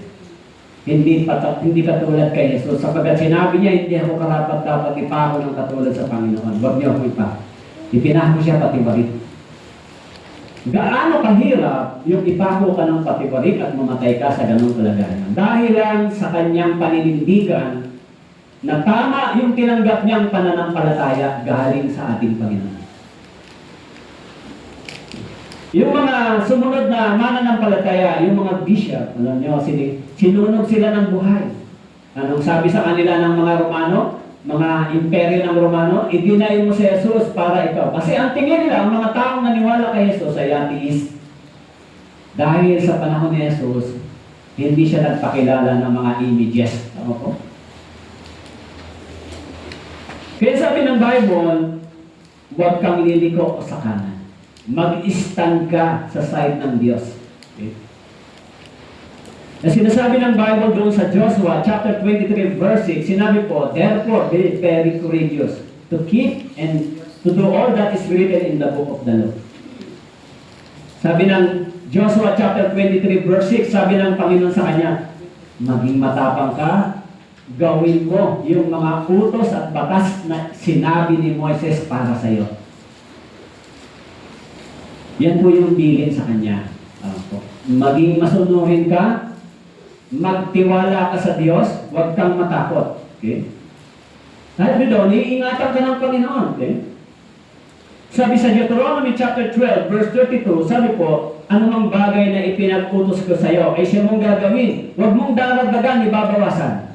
Hindi katulad kay Jesus. Sapagkat sinabi niya, hindi ako karapat dapat ipako ng katulad sa Panginoon. Huwag niyo akong ipako. Ipinako siya pati warik. Gaano kahirap yung ipako ka ng patibarik at mamatay ka sa ganong kalagayan. Dahil lang sa kanyang paninindigan na tama yung tinanggap niyang pananampalataya galing sa ating Panginoon. Yung mga sumunod na mananampalataya, yung mga bishop, alam niyo, sinunog sila ng buhay. Anong sabi sa kanila ng mga Romano? Mga imperyo ng Romano, i-deny mo si Jesus para ikaw. Kasi ang tingin nila, ang mga taong naniwala kay Jesus ay atheist. Dahil sa panahon ni Jesus, hindi siya nagpakilala ng mga images. Tama po? Kaya sabi ng Bible, huwag kang liliko sa kanan. Mag-stand ka sa side ng Diyos. Okay? Na sinasabi ng Bible doon sa Joshua chapter 23 verse 6, sinabi po, therefore be very courageous to keep and to do all that is written in the book of the law. Sabi ng Joshua chapter 23 verse 6, sabi ng Panginoon sa kanya, maging matapang ka, gawin mo yung mga utos at batas na sinabi ni Moises para sa iyo. Yan po yung bilin sa kanya. Maging masunurin ka, magtiwala ka sa Diyos, huwag kang matakot. Okay? Sabi doon, iingatan ka ng Panginoon. Okay? Sabi sa Deuteronomy chapter 12, verse 32, sabi po, anumang bagay na ipinag-utos ko sa iyo ay siya mong gagawin. Huwag mong daragdagan, ibabawasan.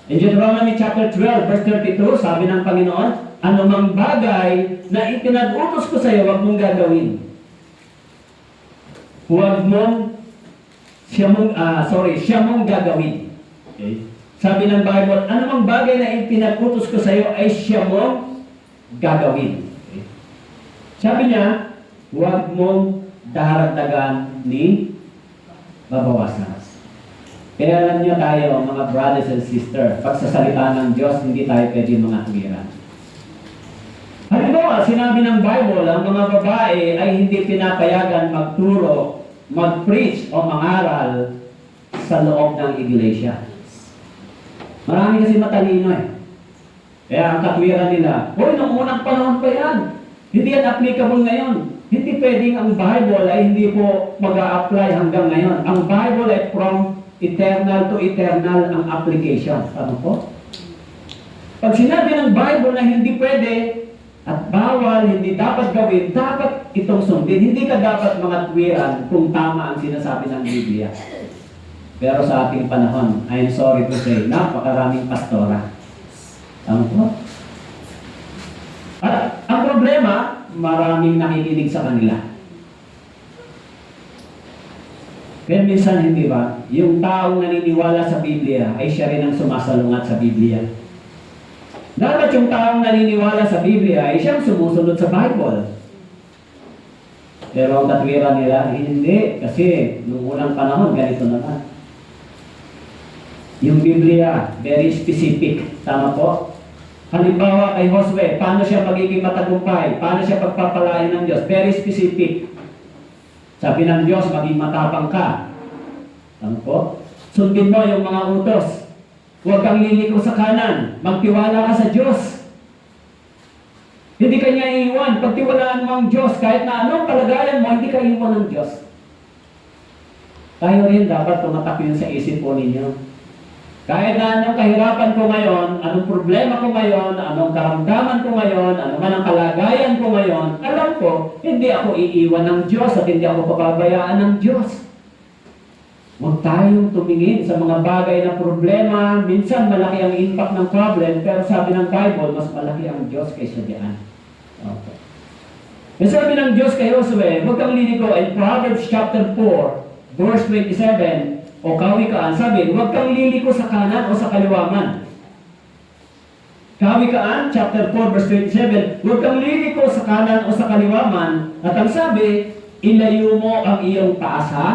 In Deuteronomy chapter 12, verse 32, sabi ng Panginoon, anumang bagay na ipinag-utos ko sa iyo, huwag mong gagawin. Huwag mong siya mong gagawin. Okay? Sabi ng Bible, anumang bagay na ipinag-utos ko sa iyo ay siya mong gagawin. Okay? Sabi niya, huwag mong daragdagan ni babawasan. Kaya alam niyo tayo, mga brothers and sisters, pag sa salita ng Diyos, hindi tayo pwede mga tuwiran. Halimbawa, sinabi ng Bible, ang mga babae ay hindi pinapayagan magturo, mag-preach o mangaral sa loob ng iglesia. Marami kasi matalino eh. Kaya ang katwiran nila, hoy, nung unang panahon pa yan. Hindi yan applicable ngayon. Hindi pwedeng ang Bible ay hindi po mag-a-apply hanggang ngayon. Ang Bible ay from eternal to eternal ang application. Ano po? Pag sinabi ng Bible na hindi pwede, at bawal, hindi dapat gawin, dapat itong sundin. Hindi ka dapat mga tuwiran kung tama ang sinasabi ng Biblia. Pero sa ating panahon, I'm sorry to say, napakaraming pastora. Tama po? At ang problema, maraming nakikinig sa kanila. Kaya minsan, hindi ba, yung taong naniniwala sa Biblia ay siya rin ang sumasalungat sa Biblia. Dapat yung taong naniniwala sa Biblia ay siyang sumusunod sa Bible. Pero ang katwiran nila, hindi. Kasi noong unang panahon, ganito naman. Yung Biblia, very specific. Tama po? Halimbawa kay Josue, paano siya magiging matagumpay? Paano siya pagpapalain ng Diyos? Very specific. Sabi ng Diyos, maging matapang ka. Tama po? Sundin mo yung mga utos. Huwag kang liliko sa kanan. Magtiwala ka sa Diyos. Hindi ka niya iiwan. Pagtiwalaan mo ang Diyos, kahit na anong kalagayan mo, hindi ka iiwan ng Diyos. Tayo rin dapat tumatak yun sa isip po ninyo. Kahit na anong kahirapan ko ngayon, anong problema ko ngayon, anong karamdaman ko ngayon, ano man ang kalagayan ko ngayon, alam ko, hindi ako iiwan ng Diyos at hindi ako papabayaan ng Diyos. Huwag tayong tumingin sa mga bagay na problema. Minsan malaki ang impact ng problem, pero sabi ng Bible, mas malaki ang Diyos kaysa diyan. Okay. Yung sabi ng Diyos kay Josue, huwag kang liliko. In Proverbs chapter 4, verse 27, o Kawikaan, sabi, huwag kang liliko sa kanan o sa kaliwaman. Kawikaan, chapter 4, verse 27, huwag kang liliko sa kanan o sa kaliwaman. At ang sabi, ilayo mo ang iyong paa sa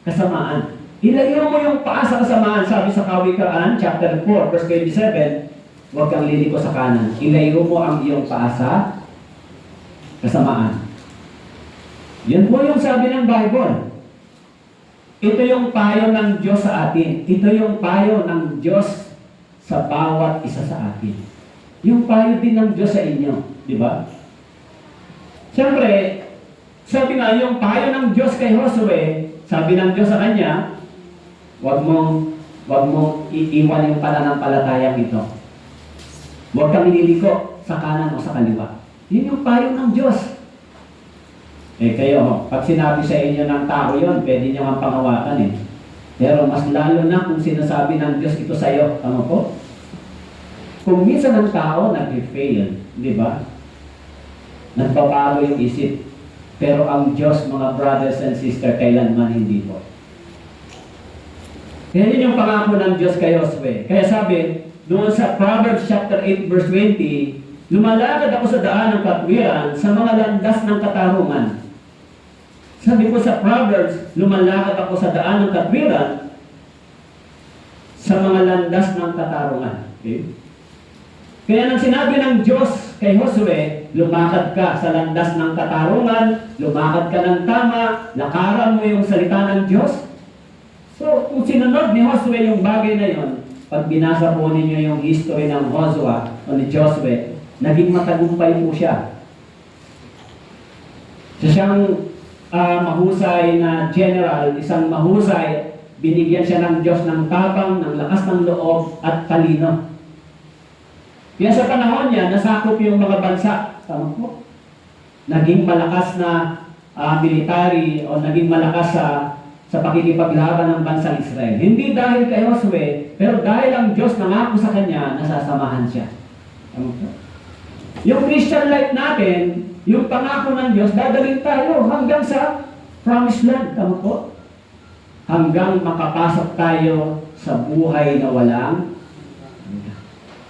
kasamaan. Ilayo mo yung paa sa kasamaan, sabi sa Kawikaan, chapter 4, verse 27, huwag kang liliko sa kanan. Ilayo mo ang iyong paa sa kasamaan. Yan po yung sabi ng Bible. Ito yung payo ng Diyos sa atin. Ito yung payo ng Diyos sa bawat isa sa atin. Yung payo din ng Diyos sa inyo. Di ba? Siyempre, sabi nga, yung payo ng Diyos kay Josue, sabi ng Diyos sa kanya, Huwag mong iiwan yung pananampalatayang ito. Huwag kang ililiko sa kanan o sa kaliwa. Yun yung payo ng Diyos. Kayo, pag sinabi sa inyo ng tao yun, pwede nyo ang pangawakan eh. Pero mas lalo na kung sinasabi ng Diyos ito sa iyo, tama po? Kung minsan ang tao nag-fail, di ba? Nagbabago yung isip. Pero ang Diyos, mga brothers and sisters, kailanman hindi po. Kaya yun yung pangako ng Diyos kay Josue. Kaya sabi, doon sa Proverbs chapter 8 verse 20, lumalakad ako sa daan ng katwiran sa mga landas ng katarungan. Sabi ko sa Proverbs, lumalakad ako sa daan ng katwiran sa mga landas ng katarungan. Okay? Kaya nang sinabi ng Diyos kay Josue, lumakad ka sa landas ng katarungan, lumakad ka ng tama, lakaran mo yung salita ng Diyos. So, kung sinunod ni Josue yung bagay na yon, pag binasa po ninyo yung history ng Joshua o ni Josue, naging matagumpay po siya. Siyang mahusay na general, isang mahusay, binigyan siya ng Diyos ng tapang, ng lakas ng loob at talino. Kaya sa panahon niya, nasakop yung mga bansa. Tama po? Naging malakas na military o naging malakas sa pakikipaglaban ng bansang Israel. Hindi dahil kay Josue, pero dahil ang Diyos nangako sa kanya, nasasamahan siya. Tama po? Yung Christian life natin, yung pangako ng Diyos, dadalhin tayo hanggang sa promised land. Tama po? Hanggang makapasok tayo sa buhay na walang.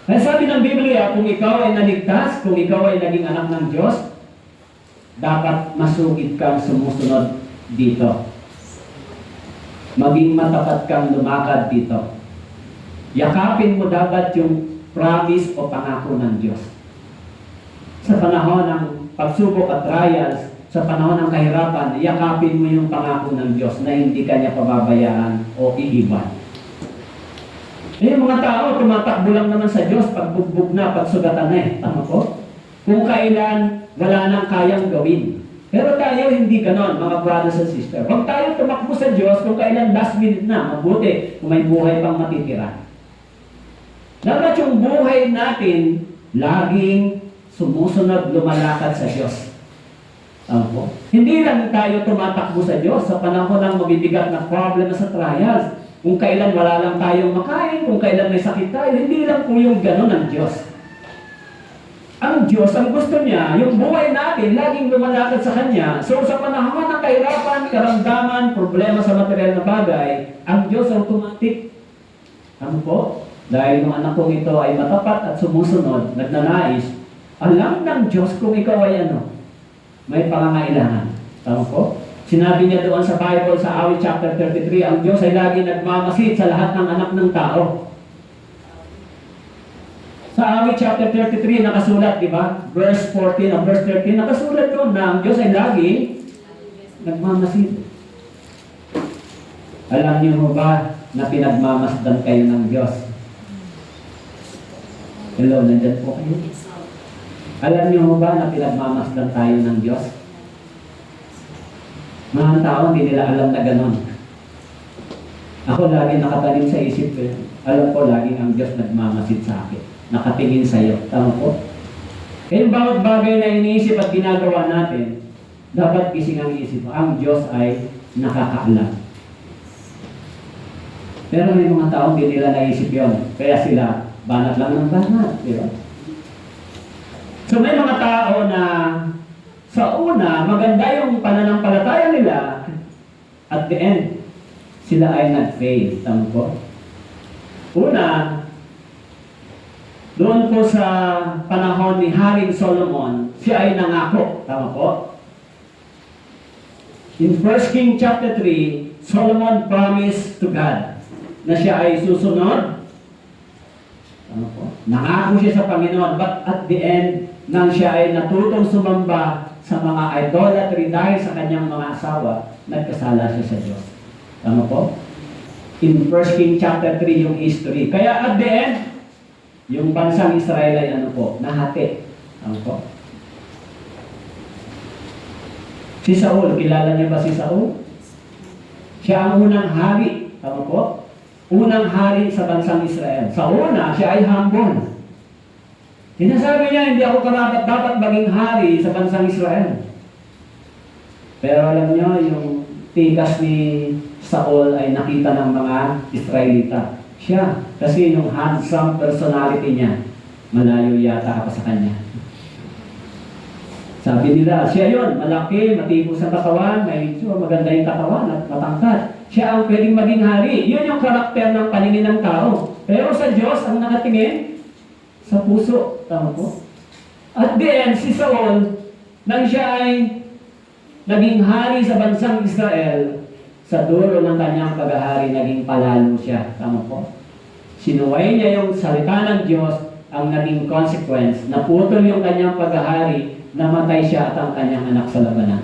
Kaya sabi ng Biblia, kung ikaw ay naligtas, kung ikaw ay naging anak ng Diyos, dapat masugid kang sumusunod dito. Maging matapat kang lumakad dito. Yakapin mo dapat yung promise o pangako ng Diyos. Sa panahon ng pagsubok at trials, sa panahon ng kahirapan, yakapin mo yung pangako ng Diyos na hindi kanya pababayaan o iiwan. Yung mga tao, tumatakbo lang naman sa Diyos, pagbugbog na, pagsugatan na eh. Tama po? Kung kailan wala nang kayang gawin. Pero tayo hindi ganon, mga brothers and sisters. Huwag tayo tumakbo sa Diyos kung kailan last minute na, mabuti, kung may buhay pang matitira. Dapat yung buhay natin, laging sumusunod, lumalakad sa Diyos. Tama. Hindi lang tayo tumatakbo sa Diyos sa panahon ng mabibigat na problema sa trials. Kung kailan wala lang tayong makain, kung kailan may sakit tayo, hindi lang po yung ganon ang Diyos. Ang Diyos, ang gusto niya, yung buhay natin, laging lumalakad sa Kanya. So sa panahon ng kahirapan, karamdaman, problema sa material na bagay, ang Diyos automatic. Ano po? Dahil yung anak kong ito ay matapat at sumusunod, nagnanais, alam ng Diyos kung ikaw ay may pangangailangan. Tama po? Sinabi niya doon sa Bible, sa Awit chapter 33, ang Diyos ay lagi nagmamasid sa lahat ng anak ng tao. Sa Awit chapter 33, nakasulat, di ba? Verse 14 o verse 13, nakasulat doon na ang Diyos ay lagi nagmamasid. Alam niyo mo ba na pinagmamasdan kayo ng Diyos? Hello, nandyan po kayo? Alam niyo mo ba na pinagmamasdan tayo ng Diyos? Mga tao, hindi nila alam na ganon. Ako lagi nakatanim sa isip ko. Alam ko lagi ang Diyos nagmamasid sa akin. Nakatingin sa iyo. Tama po? Kaya yung bawat bagay na iniisip at ginagawa natin, dapat gising ang isip mo. Ang Diyos ay nakakaalam. Pero may mga tao hindi nila naisip yon. Kaya sila, banat lang ng banat. Di ba? So may mga tao na sa una, maganda yung pananampalataya nila. At the end, sila ay nag-fail. Tama po? Una, doon po sa panahon ni Haring Solomon, siya ay nangako. Tama po? In 1 King chapter 3, Solomon promised to God na siya ay susunod. Ano po? Nangako siya sa Panginoon, but at the end, nang siya ay natutong sumamba sa mga idolatry dahil sa kanyang mga asawa, nagkasala siya sa Diyos. Ano po? In 1 King chapter 3 yung history. Kaya at the end, yung bansang Israel ay ano po, nahati. Ano po? Si Saul, kilala niya ba si Saul? Siya ang unang hari. Tama po? Unang hari sa bansang Israel. Sa una, siya ay humble. Sinasabi niya, hindi ako karapat dapat maging hari sa bansang Israel. Pero alam niyo, yung tikas ni Saul ay nakita ng mga Israelita. Siya, kasi yung handsome personality niya, malayo yata ako sa kanya. Sabi nila, siya yun, malaki, matibos sa katawan, may maganda yung katawan at matangkad. Siya ang pwedeng maging hari. Yun yung karakter ng paningin ng tao. Pero sa Diyos, ang nakatingin, sa puso. Tama po? At the end, si Saul, nang siya ay naging hari sa bansang Israel, sa dulo ng kanyang paghahari, naging palalo siya. Tama po? Sinuway niya yung salita ng Diyos, ang naging consequence, naputol yung kanyang paghahari, namatay siya at ang kanyang anak sa labanan.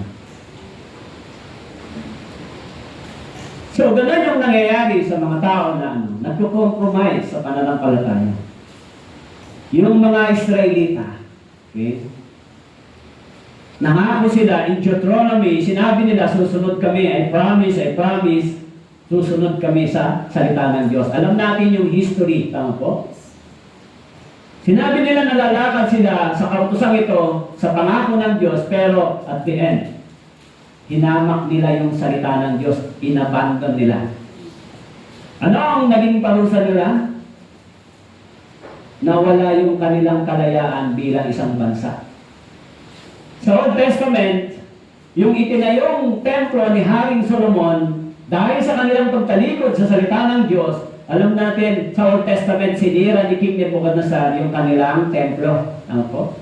So, ganun yung nangyayari sa mga tao na nagko-compromise sa pananampalataya. Yung mga Israelita, okay? Nangako sila in Deuteronomy, sinabi nila, susunod kami, I promise, susunod kami sa salita ng Diyos. Alam natin yung history, tama po? Sinabi nila na lalakad sila sa kautusang ito, sa pangako ng Diyos, pero at the end, hinamak nila yung salita ng Diyos, inabandon nila. Ano ang naging parusa nila? Nawala yung kanilang kalayaan bilang isang bansa. Sa Old Testament, yung itinayong templo ni Haring Solomon, dahil sa kanilang pagtalikod sa salita ng Diyos, alam natin, sa Old Testament, sinira ni King Nebuchadnezzar yung kanilang templo. Ano po?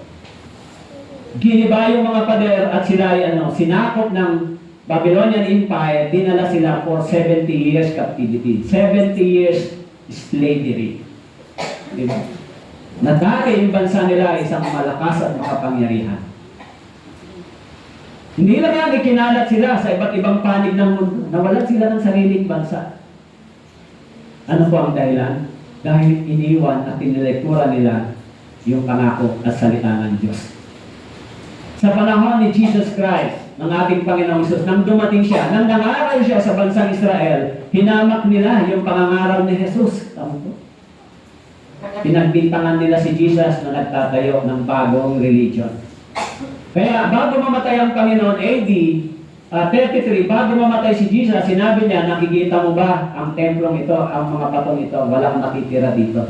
Giniba yung mga pader at sila ay sinakop ng Babylonian Empire, dinala sila for 70 years captivity. 70 years slavery. Diba? Nadari yung bansa nila ay isang malakas at makapangyarihan. Hindi lang yan, ikinalat sila sa iba't ibang panig ng mundo. Nawalan sila ng sariling bansa. Ano po ang dahilan? Dahil iniwan at inilektura nila yung pangako at salita ng Diyos. Sa panahon ni Jesus Christ, ng ating Panginoong Hesus, nang dumating siya, nang nangaral siya sa bansang Israel, hinamak nila yung pangangaral ni Jesus. Tama po? Pinagbintangan nila si Jesus na nagtatayo ng bagong religion. Kaya bago mamatay ang Panginoon, AD 33, bago mamatay si Jesus, sinabi niya, nakikita mo ba ang templong ito, ang mga patong ito, walang nakitira dito.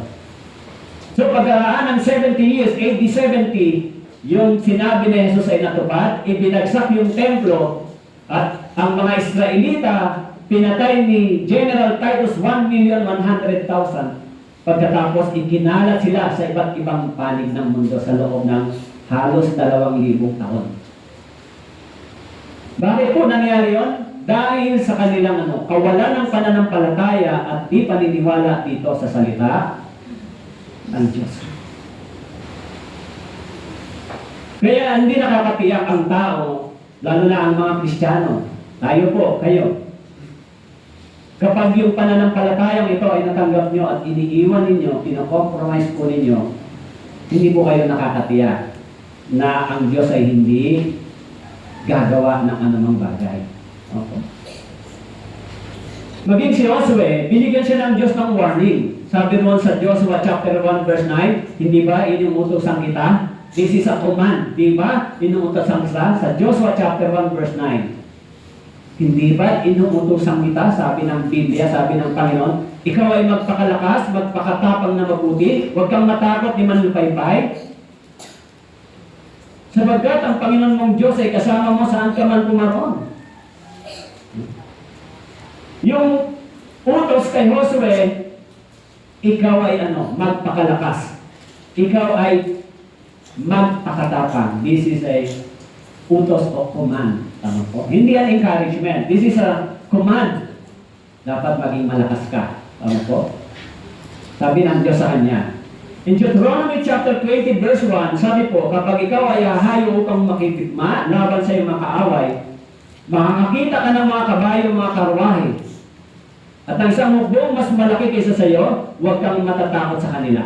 So pagkaraan ng 70 years, AD 70, yung sinabi ni Jesus ay natupad, ibinagsak yung templo, at ang mga Israelita, pinatay ni General Titus 1,100,000. Pagkatapos, ikinalat sila sa iba't ibang panig ng mundo sa loob ng halos 2,000 taon. Bakit po nangyari yun? Dahil sa kanilang kawalan ng pananampalataya at di paniniwala dito sa salita ng Diyos. Kaya hindi nakakatiyak ang tao, lalo na ang mga Kristiyano. Tayo po, kayo. Kapag yung pananampalatayang ito ay natanggap nyo at iniiwan ninyo, pinakompromise po ninyo, hindi po kayo nakakatiyak na ang Diyos ay hindi gagawa ng anumang bagay. Okay. Maging si Josue, binigyan siya ng Diyos ng warning. Sabi mo sa Joshua chapter 1 verse 9, hindi ba inuutosan kita? This is a command. Di ba inuutosan kita? Sa Joshua chapter 1 verse 9. Hindi ba inuutosan kita? Sabi ng Biblia, sabi ng Panginoon, ikaw ay magpakalakas, magpakatapang na mabuti, huwag kang matakot ni manlupaypay. Sapagkat ang Panginoon mong Diyos ay kasama mo saan ka man pumaroon. Yung utos kay Josue, ikaw ay magpakalakas. Ikaw ay magpakatapang. This is a utos o command. Tama po? Hindi yan encouragement. This is a command. Dapat maging malakas ka. Tama po? Sabi ng Diyos sa kanya. In Deuteronomy chapter 20 verse 1, sabi po, kapag ikaw ay hahayo upang makipigma, laban sa iyong makaaway, makakakita ka ng mga kabayo, mga karwahe. At ang isang hukbong mas malaki kaysa sa iyo, huwag kang matatakot sa kanila.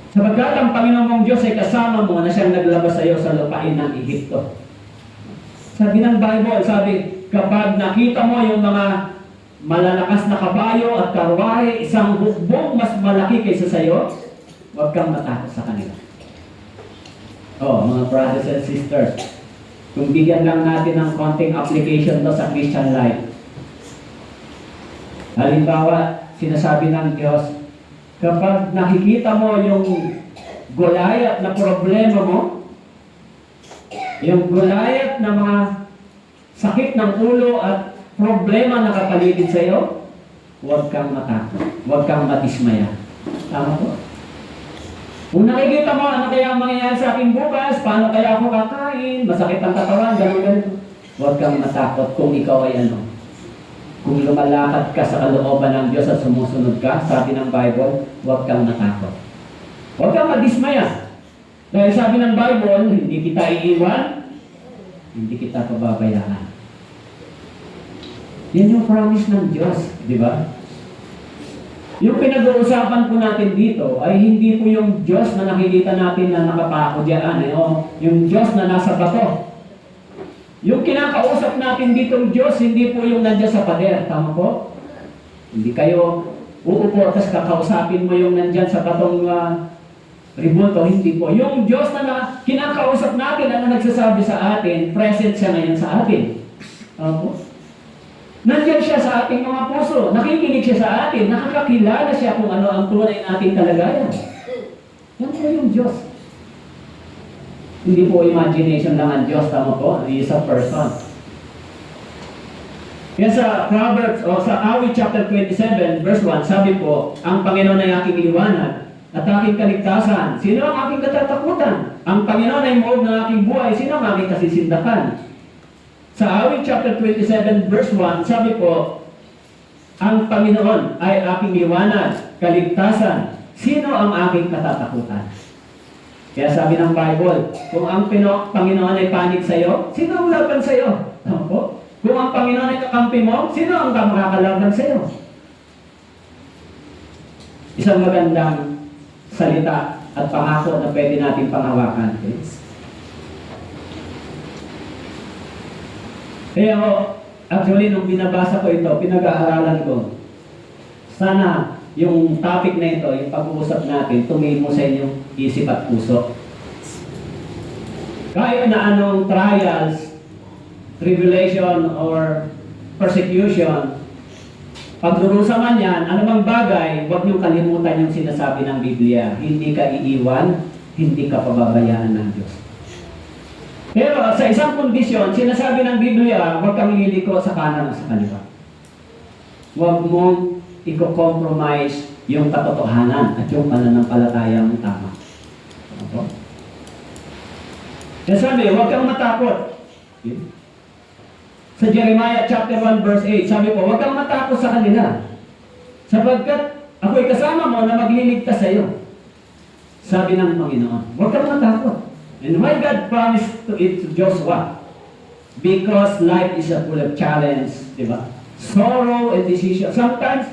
Sapagkat ang Panginoon mong Diyos ay kasama mo na siyang naglabas sa iyo sa lupain ng Ehipto. Sabi ng Bible, sabi, kapag nakita mo yung mga malalakas na kabayo at karwahe, isang hukbong mas malaki kaysa sa iyo, huwag kang matakot sa kanila. Oh, mga brothers and sisters, kung bigyan lang natin ng konting application to sa Christian life. Halimbawa, sinasabi ng Diyos, kapag nakikita mo yung Goliath na problema mo, yung Goliath na mga sakit ng ulo at problema na kapaligid sa iyo, huwag kang matakot, huwag kang matismaya. Tama po? Kung nakikita mo, ano kaya ang mangyayari sa akin bukas, paano kaya ako kakain, masakit ang katawan, gano'n. Huwag kang matakot kung ikaw ay ano. Kung lumalakad ka sa kalooban ng Diyos at sumusunod ka, sabi ng Bible, huwag kang matakot. Huwag kang madismaya. Dahil sabi ng Bible, hindi kita iiwan, hindi kita pababayaan. Yan yung promise ng Diyos, di ba? Yung pinag-uusapan po natin dito ay hindi po yung Diyos na nakikita natin na nakapako diyan, o yung Diyos na nasa bato. Yung kinakausap natin ditong Diyos, hindi po yung nandiyan sa pader. Tama po? Hindi kayo uupo, tapos kakausapin mo yung nandiyan sa batong ribulto. Hindi po. Yung Diyos na kinakausap natin, ano nagsasabi sa atin, present siya ngayon sa atin. Tama po? Nandiyan siya sa ating mga puso. Nakikinig siya sa atin. Nakakakilala siya kung ano ang tunay nating kalagayan. Yan po yung Diyos. Hindi po imagination lang ang Diyos, tama po? He is a person. Yan sa Proverbs, o sa Awit chapter 27, verse 1, sabi po, ang Panginoon ay aking liwanag at aking kaligtasan. Sino ang aking katatakutan? Ang Panginoon ay moob ng aking buhay. Sino ang aking kasisindakan? Sa Awit chapter 27, verse 1, sabi po, ang Panginoon ay aking liwanag, kaligtasan. Sino ang aking katatakutan? Kaya sabi ng Bible, kung ang Panginoon ay panig sa iyo, sino ang laban sa iyo? Tama po? Kung ang Panginoon ay kakampi mo, sino ang makakalaban sa iyo? Isang magandang salita at pangako na pwede natin panghawakan. Okay? Kaya actually, nung binabasa ko ito, pinag-aaralan ko, sana yung topic na ito, yung pag-uusap natin, tumimo sa inyong isip at puso. Kahit na anong trials, tribulation, or persecution, pagdurusa man yan, anumang bagay, huwag niyong kalimutan yung sinasabi ng Biblia. Hindi ka iiwan, hindi ka pababayaan ng Diyos. Pero sa isang kondisyon, sinasabi ng Biblia, huwag kang liliko sa kanan o sa kaliwa. Huwag mong i-compromise yung katotohanan at yung pananampalataya mong tama. Okay? Kaya sabi, huwag kang matakot. Okay? Sa Jeremiah chapter 1 verse 8, sabi po, huwag kang matakot sa kanila. Sapagkat ako'y kasama mo na magliligtas sa iyo. Sabi ng Panginoon, huwag kang matakot. And why God promised to it to Joshua? Because life is full of challenge, di ba? Sorrow and decision. Sometimes,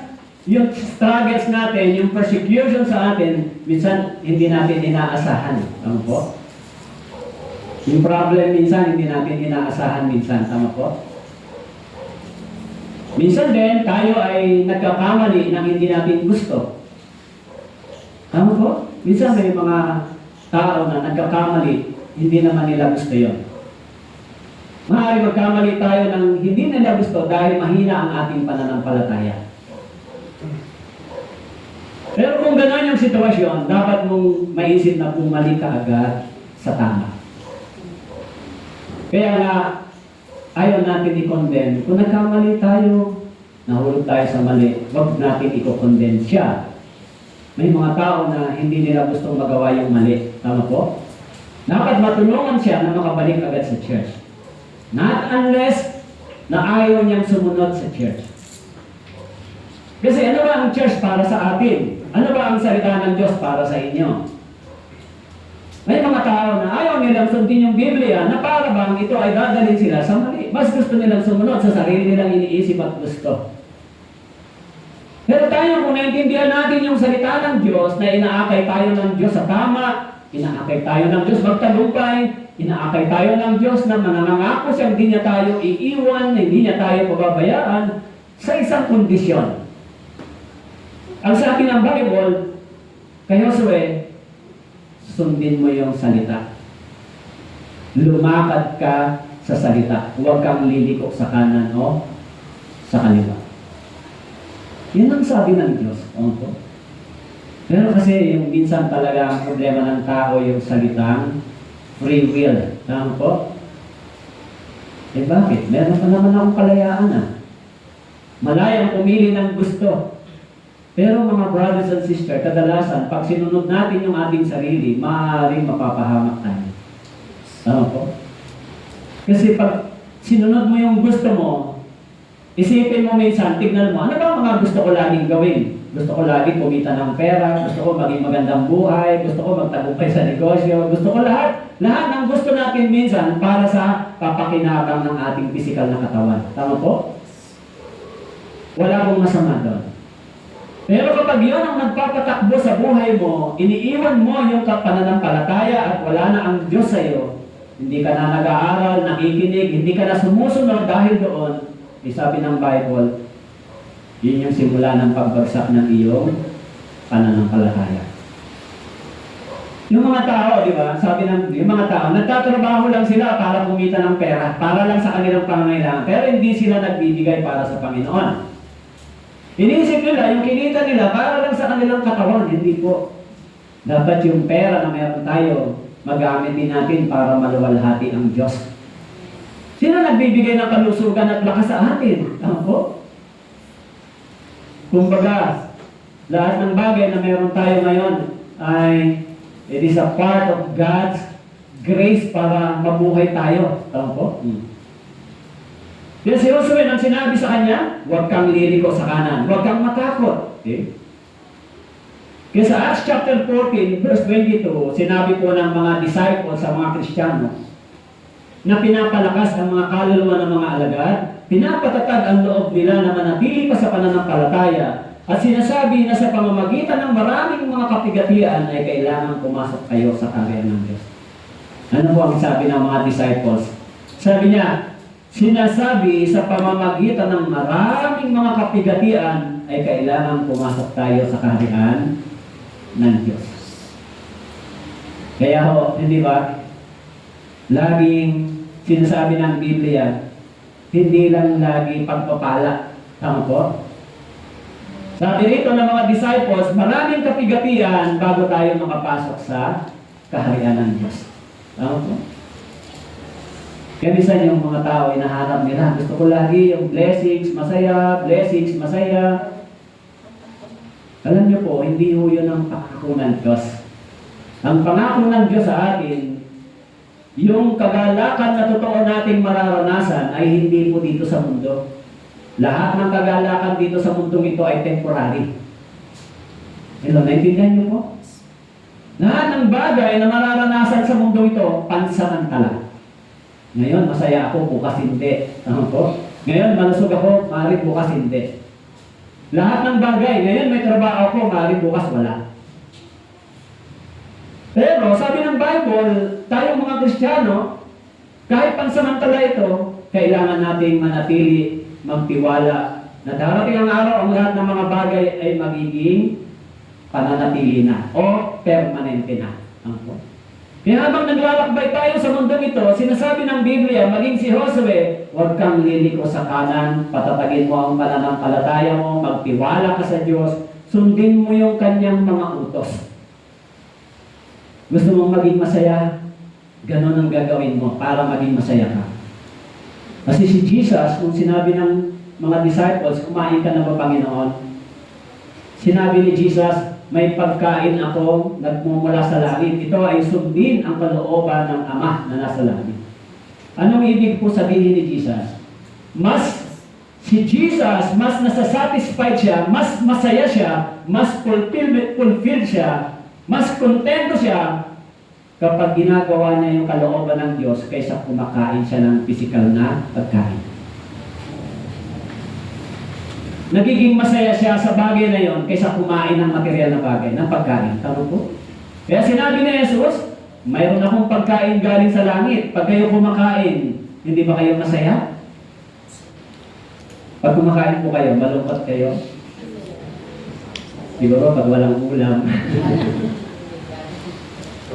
yung struggles natin, yung persecution sa atin, minsan hindi natin inaasahan. Tama po? Yung problem minsan, hindi natin inaasahan minsan. Tama po? Minsan din, tayo ay nagkakamali ng hindi natin gusto. Tama po? Minsan may mga tao na nagkakamali, hindi naman nila gusto yon. Maaari magkamali tayo ng hindi nila gusto dahil mahina ang ating pananampalataya. Pero kung gano'n yung sitwasyon, dapat mong maisip na bumalik ka agad sa tama. Kaya nga, ayaw natin i-condemn. Kung nagkamali tayo, nahulog tayo sa mali, huwag natin i-condemn siya. May mga tao na hindi nila gustong magawa yung mali. Tama po? Dapat matulungan siya na makabalik agad sa church. Not unless na ayaw niyang sumunod sa church. Kasi ano ba ang church para sa atin? Ano ba ang salita ng Diyos para sa inyo? May mga tao na ayaw nilang sundin yung Biblia na para bang ito ay dadalhin sila sa mali. Mas gusto nilang sumunod sa sarili nilang iniisip at gusto. Pero tayo, kung naintindihan natin yung salita ng Diyos na inaakay tayo ng Diyos sa tama, inaakay tayo ng Diyos magtagumpay, inaakay tayo ng Diyos na manangako siyang hindi niya tayo iiwan, hindi niya tayo pababayaan sa isang kondisyon. Ang sabi ng Bible, kay Josue, sundin mo yung salita. Lumakad ka sa salita. Huwag kang liliko sa kanan o sa kaliwa. Yan ang sabi ng Diyos. Pero kasi yung minsan talaga ang problema ng tao yung salitang free will. Tama po? Eh bakit? Meron pa naman akong kalayaan Malayang pumili ng gusto. Pero mga brothers and sisters, kadalasan, pag sinunod natin yung ating sarili, maaaring mapapahamak tayo. Tama po? Kasi pag sinunod mo yung gusto mo, isipin mo minsan, tignan mo, ano ba mga gusto ko laging gawin? Gusto ko laging kumita ng pera, gusto ko maging magandang buhay, gusto ko magtagumpay sa negosyo, gusto ko lahat ng gusto natin minsan para sa papakinabang ng ating pisikal na katawan. Tama po? Wala pong masama doon. Pero kapag yun ang nagpapatakbo sa buhay mo, iniiwan mo yung pananampalataya at wala na ang Diyos sa iyo, hindi ka na nag-aaral, nakikinig, hindi ka na sumusunod dahil doon, sabi ng Bible, yun yung simula ng pagbagsak ng iyong pananampalataya. Yung mga tao, di ba? Sabi ng yung mga tao, nagtatrabaho lang sila para kumita ng pera, para lang sa kanilang pangangailangan, pero hindi sila nagbibigay para sa Panginoon. Iniisip nila, yung kinita nila, para lang sa kanilang katawan. Hindi po. Dapat yung pera na meron tayo, magamit din natin para maluwalhati ang Diyos. Sino nagbibigay ng kalusugan at lakas sa atin? Tama po? Kumbaga, lahat ng bagay na meron tayo ngayon ay it is a part of God's grace para mabuhay tayo. Tama po? Kaya si Josue nang sinabi sa kanya, huwag kang liliko sa kanan, huwag kang matakot. Okay? Kaya sa Acts chapter 14, verse 22, sinabi po ng mga disciples sa mga Kristiyano na pinapalakas ang mga kaluluwa ng mga alagad, pinapatatag ang loob nila na manatili pa sa pananampalataya at sinasabi na sa pamamagitan ng maraming mga kapigatian ay kailangan pumasok kayo sa kaharian ng Diyos. Ano po ang sabi ng mga disciples? Sabi niya, sinasabi sa pamamagitan ng maraming mga kapigatian ay kailangan pumasok tayo sa kaharian ng Diyos. Kaya ho, hindi ba? Laging sinasabi ng Biblia, hindi lang lagi pagpapala. Tama po? Sabi rito ng mga disciples, maraming kapigatian bago tayo makapasok sa kaharian ng Diyos. Tama po? Kaya minsan yung mga tao ay nahanap nila. Gusto ko lagi yung blessings, masaya, blessings, masaya. Alam niyo po, hindi ho yun ang pangako ng Diyos. Ang pangako ng Diyos sa atin, yung kagalakan na totoo nating mararanasan ay hindi po dito sa mundo. Lahat ng kagalakan dito sa mundong ito ay temporary. Hello, naintindihan niyo po? Lahat ng bagay na mararanasan sa mundong ito, pansamantala. Ngayon, masaya ako, bukas hindi. Tama po? Ngayon, malusog ako, maaaring bukas hindi. Lahat ng bagay, ngayon may trabaho ako, maaaring bukas wala. Pero, sabi ng Bible, tayong mga Kristiyano, kahit pansamantala ito, kailangan nating manatili, magtiwala, na darating ang araw, ang lahat ng mga bagay ay magiging pananatili na o permanente na. Tama po? Kaya habang naglalakbay tayo sa mundong ito, sinasabi ng Biblia, maging si Josue, huwag kang liliko sa kanan, patatagin mo ang pananampalataya mo, magtiwala ka sa Diyos, sundin mo yung kanyang mga utos. Gusto mong maging masaya? Ganon ang gagawin mo para maging masaya ka. Kasi si Jesus, kung sinabi ng mga disciples, kumain ka na ba, Panginoon? Sinabi ni Jesus, may pagkain ako nagmumula sa langit. Ito ay sundin ang kalooban ng Ama na nasa langit. Anong ibig po sabihin ni Jesus? Mas si Jesus, mas nasa-satisfied siya, mas masaya siya, mas fulfilled siya, mas kontento siya kapag ginagawa niya yung kalooban ng Diyos kaysa kumakain siya ng physical na pagkain. Nagiging masaya siya sa bagay na yon kaysa kumain ng material na bagay, ng pagkain. Tama po? Kaya sinabi ni Jesus, mayroon akong pagkain galing sa langit. Pag kayo kumakain, hindi ba kayo masaya? Pag kumakain po kayo, malungkot kayo? Siguro pag walang ulam.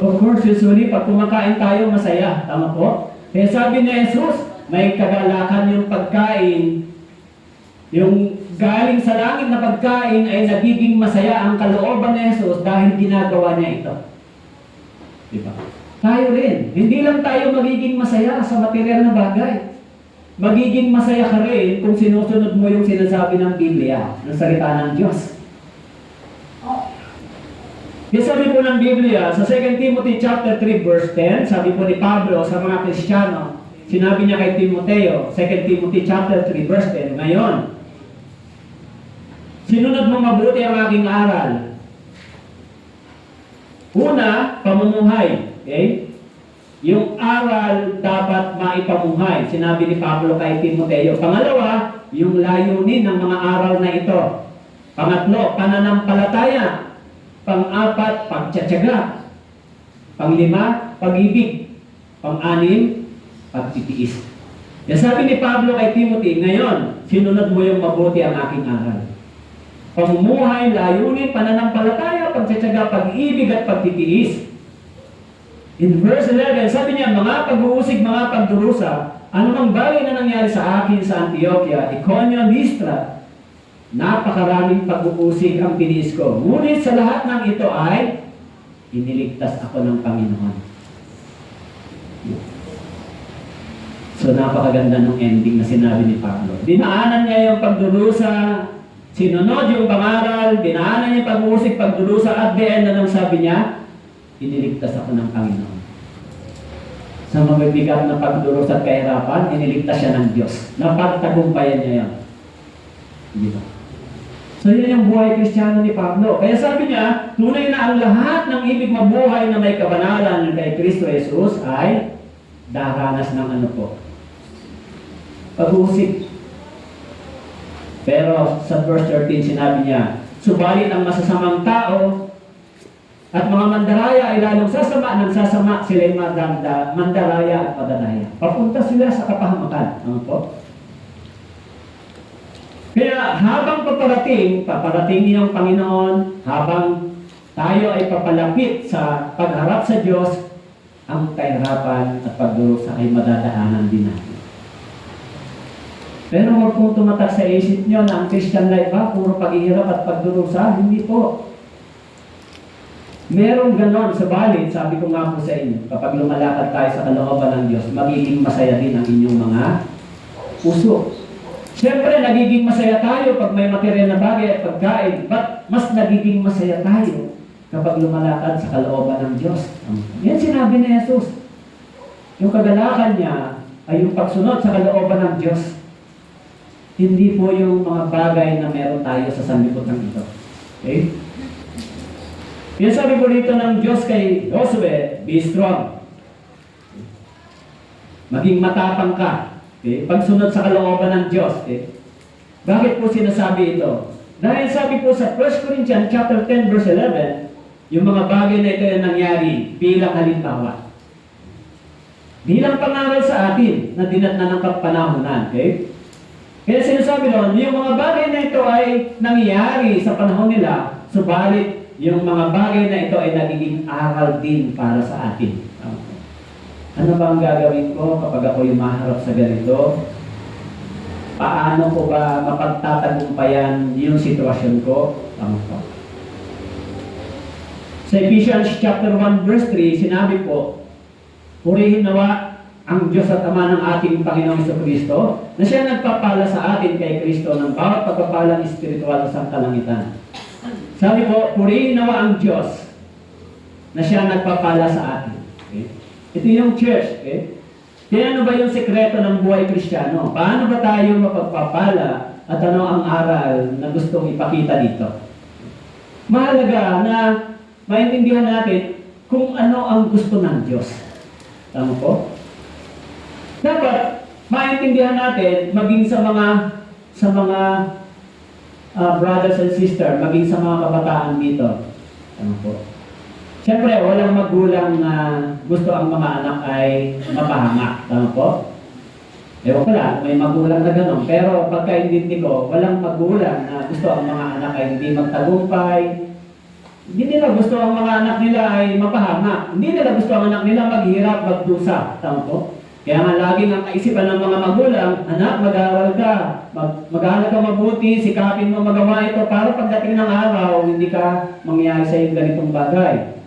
Of course, usually, pag kumakain tayo, masaya. Tama po? Kaya sabi ni Jesus, may kagalakan yung pagkain. Yung galing sa langit na pagkain ay nagiging masaya ang kalooban ni Jesus dahil ginagawa niya ito. Diba? Tayo rin. Hindi lang tayo magiging masaya sa material na bagay. Magiging masaya ka rin kung sinusunod mo yung sinasabi ng Biblia, ng salita ng Diyos. Yung sabi po ng Biblia, sa 2 Timothy chapter 3 verse 10, sabi po ni Pablo sa mga Kristiyano, sinabi niya kay Timoteo, 2 Timothy chapter 3 verse 10, ngayon, sinunod mo mabuti ang aking aral. Una, pamumuhay. Okay? Yung aral dapat maipamuhay. Sinabi ni Pablo kay Timoteo. Pangalawa, yung layunin ng mga aral na ito. Pangatlo, pananampalataya. Pang-apat, pagtsatsaga. Panglima, pag-ibig. Pang-anim, pagtitiis. Yan sabi ni Pablo kay Timothy, ngayon, sinunod mo yung mabuti ang aking aral. Pamumuhay, layunin, pananampalataya, pagtsatsaga, pag-ibig at pagtitiis. In verse 11, sabi niya, mga pag-uusig, mga pagdurusa, anumang bagay na nangyari sa akin sa Antioquia, Iconio, Lystra, napakaraming pag-uusig ang tiniis ko. Ngunit sa lahat ng ito ay iniligtas ako ng Panginoon. So napakaganda ng ending na sinabi ni Pablo. Dinaanan niya yung pagdurusa, sinunod yung pangaral, dinaanan niya yung pag-uusig, pagdurusa, at the end na nang sabi niya, iniligtas ako ng Panginoon. Sa mabibigat na pagdurusa at kahirapan, iniligtas siya ng Diyos. Napagtagumpayan niya yan. Diba? So yun yung buhay Kristiyano ni Pablo. Kaya sabi niya, tunay na ang lahat ng ibig mabuhay na may kabanalan kay Kristo Jesus ay daranas ng ano po? Pag-uusig. Pero sa verse 13 sinabi niya, subalit ang masasamang tao at mga mandaraya ay lalong sasama ng sasama, sila ay mandaraya at padadaya. Papunta sila sa kapahamakan. Ano po? Kaya habang paparating niyang Panginoon, habang tayo ay papalapit sa pagharap sa Diyos, ang kahirapan at pagdurusa ay madadaanan din natin. Pero huwag pong tumatak sa isip niyo na ang Christian life ba, puro paghihirap at pagdurusa. Hindi po. Meron ganon sa balit, sabi ko nga po sa inyo, kapag lumalakad tayo sa kalooban ng Diyos, magiging masaya din ang inyong mga puso. Siyempre, nagiging masaya tayo pag may material na bagay at pagkain, but mas nagiging masaya tayo kapag lumalakad sa kalooban ng Diyos. Yan sinabi ni Jesus. Yung kagalakan niya ay yung pagsunod sa kalooban ng Diyos. Hindi po yung mga bagay na meron tayo sa sanlibutan ito. Okay? Yan sabi po dito ng Diyos kay Josue, be strong. Maging matapang ka. Okay? Pagsunod sa kalooban ng Diyos. Okay? Bakit po sinasabi ito? Dahil sabi po sa 1 Corinthians chapter 10 verse 11, yung mga bagay na ito yung nangyari bilang halimbawa. Bilang pangaral sa atin na dinatnan ng kapanahonan. Okay? Kaya sinasabi doon, yung mga bagay na ito ay nangyari sa panahon nila, subalit yung mga bagay na ito ay nagiging aral din para sa atin. Ano ba ang gagawin ko kapag ako yung maharap sa ganito? Paano ko ba mapagtatagumpayan yung sitwasyon ko? Sa Ephesians chapter 1 verse 3, sinabi po, purihin nawa ang Diyos at Ama ng ating Panginoong Jesucristo, na siya nagpapala sa atin kay Kristo ng bawat pagpapalang espiritual sa kalangitan. Sabi po, purihin nawa ang Diyos na siya nagpapala sa atin. Okay? Ito yung church. Okay? Kaya ano ba yung sekreto ng buhay Kristiyano? Paano ba tayo mapagpapala at ano ang aral na gustong ipakita dito? Mahalaga na maintindihan natin kung ano ang gusto ng Diyos. Tama po? Dapat maintindihan natin maging sa mga brothers and sisters, maging sa mga kabataan dito. Tama po? Siyempre, walang magulang na gusto ang mga anak ay mapahanga. Tama po? Ewan ko lang, may magulang na gano'n. Pero pagkaintindi ko, walang magulang na gusto ang mga anak ay hindi magtagumpay. Hindi nila gusto ang mga anak nila ay mapahanga. Hindi nila gusto ang anak nila maghirap, magdusa. Tama po? Kaya nga laging ang kaisipan ng mga magulang, anak, mag-aaral ka. Mag-aaral ka mabuti, sikapin mo magawa ito para pagdating ng araw, hindi ka mangyayari sa iyong ganitong bagay.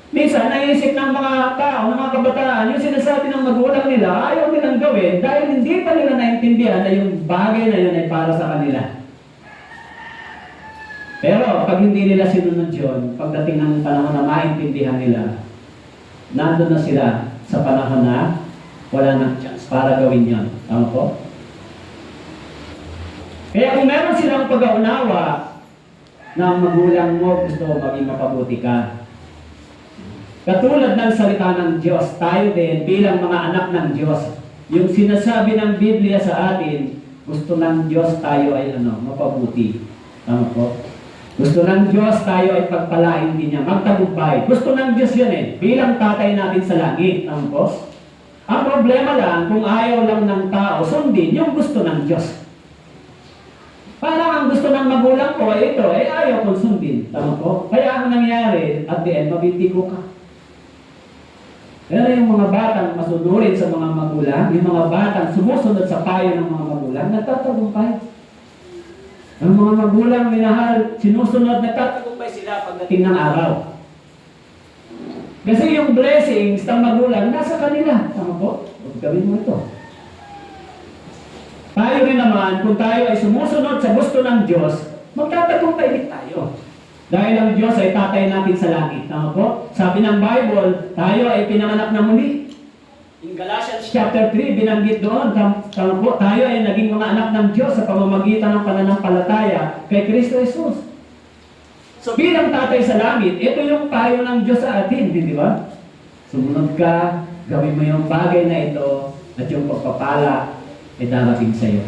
Minsan, naisip ng mga tao, ng mga kabataan, yung sinasabi ng magulang nila, ayaw nilang gawin dahil hindi pa nila naintindihan na yung bagay na yun ay para sa kanila. Pero pag hindi nila sinunod yun, pagdating ng panahon na maintindihan nila, nandun na sila sa panahon na wala nang chance para gawin yun. Tama po? Kaya kung meron silang pag-aunawa na magulang mo gusto maging mapabuti ka, katulad ng salita ng Diyos, tayo din bilang mga anak ng Diyos, yung sinasabi ng Biblia sa atin, gusto ng Diyos tayo ay mapabuti. Tama po? Gusto ng Diyos tayo ay pagpalain din niya, magtagumpay. Gusto ng Diyos yan bilang tatay natin sa langit. Tama po? Ang problema lang, kung ayaw lang ng tao, sundin yung gusto ng Diyos. Parang ang gusto ng magulang ko ay ito, ayaw kong sundin. Tama po? Kaya ang nangyari, at the end, mabitigo ka. Pero yung mga batang masunurin sa mga magulang, yung mga batang sumusunod sa payo ng mga magulang, nagtatagumpay. Ang mga magulang minahal, sinusunod, nagtatagumpay sila pagdating ng araw. Kasi yung blessings ng magulang, nasa kanila. Tama po? Huwag gawin mo ito. Tayo rin naman, kung tayo ay sumusunod sa gusto ng Diyos, magtatagumpay din tayo. Dahil ang Diyos ay tatay natin sa langit. Tama po? Sabi ng Bible, tayo ay pinanganak na muli. In Galatians chapter 3, binanggit doon, tama po, tayo ay naging mga anak ng Diyos sa pamamagitan ng pananampalataya kay Kristo Jesus. So bilang tatay sa langit, ito yung payo ng Diyos sa atin, di ba? Sumunod ka, gawin mo yung bagay na ito, at yung pagpapala ay darating sa iyo.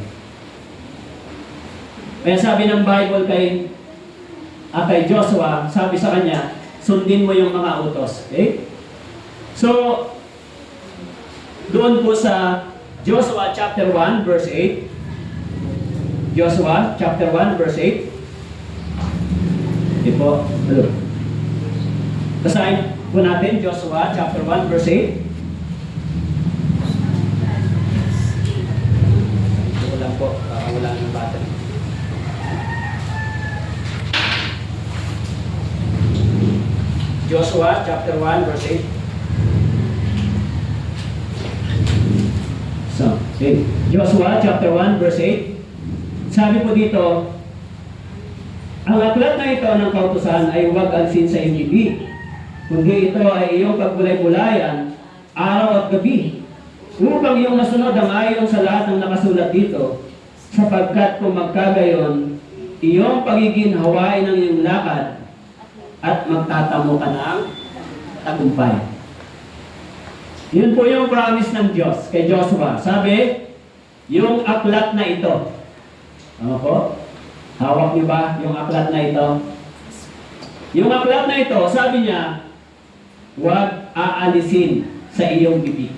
Kaya sabi ng Bible kay Joshua, sabi sa kanya, sundin mo yung mga utos. Okay? So, doon po sa Joshua chapter 1 verse 8. Joshua chapter 1 verse 8. Ito po, hello. Basahin po natin Joshua chapter 1 verse 8. Wala po, wala ng battery. Joshua chapter 1 verse 8. So, okay. Joshua chapter 1 verse 8. Sabi po dito, ang aklat na ito ng kautusan ay huwag alsin sa iyong bibig, kundi ito ay iyong pagbulay-bulayan araw at gabi, upang iyong masunod ang ayon sa lahat ng nakasulat dito, sapagkat kung magkagayon, iyong pagiginhawain ng iyong lakad at magtatamo ka ng tagumpay. Yun po yung promise ng Diyos kay Joshua. Sabi, yung aklat na ito. Ano po? Hawak niyo ba yung aklat na ito? Yung aklat na ito, sabi niya, huwag aalisin sa iyong bibig.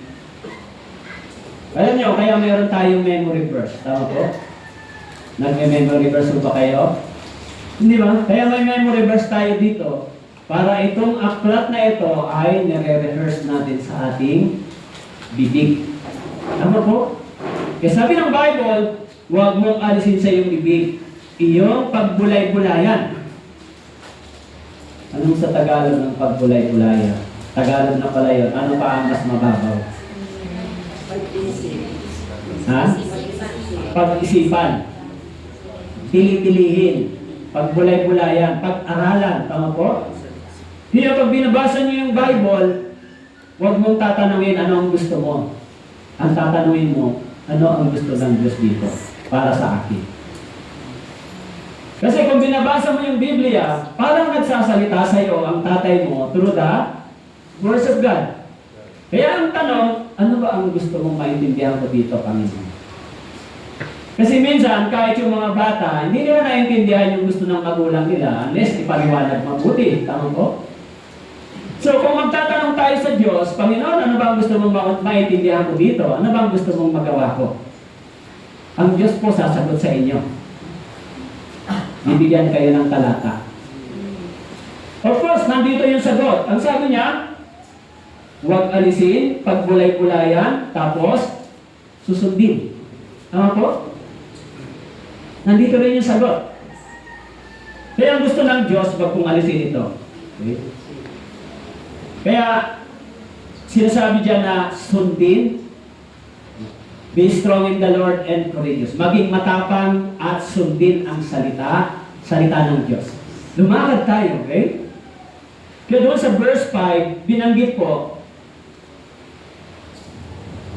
Alam niyo, kaya meron tayong memory verse. Tama po? Nagme-memory verse ba kayo? Hindi ba? Kaya may memory verse tayo dito para itong aklat na ito ay nire-rehearse natin sa ating bibig. Tama po? Kaya sabi ng Bible, huwag mong alisin sa iyong bibig, iyong pagbulay-bulayan. Anong sa Tagalog ng pagbulay-bulayan? Tagalog na pala yun. Ano pa ang mas mababaw? Ha? Pag-isipan. Pili-pilihin. Pagbulay-bulayan, pag-aralan, tama po? Kaya pag binabasa niyo yung Bible, Huwag mong tatanungin ano ang gusto mo. Ang tatanungin mo, ano ang gusto ng Diyos dito para sa akin. Kasi kung binabasa mo yung Biblia, parang nagsasalita sa iyo ang tatay mo through the words of God. Kaya ang tanong, ano ba ang gusto mong maintindihan ko dito, Panginoon? Kasi minsan, kahit yung mga bata, hindi nila naiintindihan yung gusto ng magulang nila unless ipaliwanag mabuti. Tama po? So, kung magtatanong tayo sa Diyos, Panginoon, ano ba ang gusto mong maintindihan ko dito? Ano ba ang gusto mong magawa ko? Ang Diyos po sasagot sa inyo. Bibigyan kayo ng talata. Of course, nandito yung sagot. Ang sabi niya, huwag alisin, pagbulay-bulayan, tapos susundin. Tama po? Nandito rin yung sagot. Kaya ang gusto ng Diyos, huwag kong alisin ito. Okay? Kaya, sinasabi dyan na sundin, be strong in the Lord and courageous. Maging matapang at sundin ang salita ng Diyos. Lumakad tayo, okay? Kaya doon sa verse 5, binanggit po,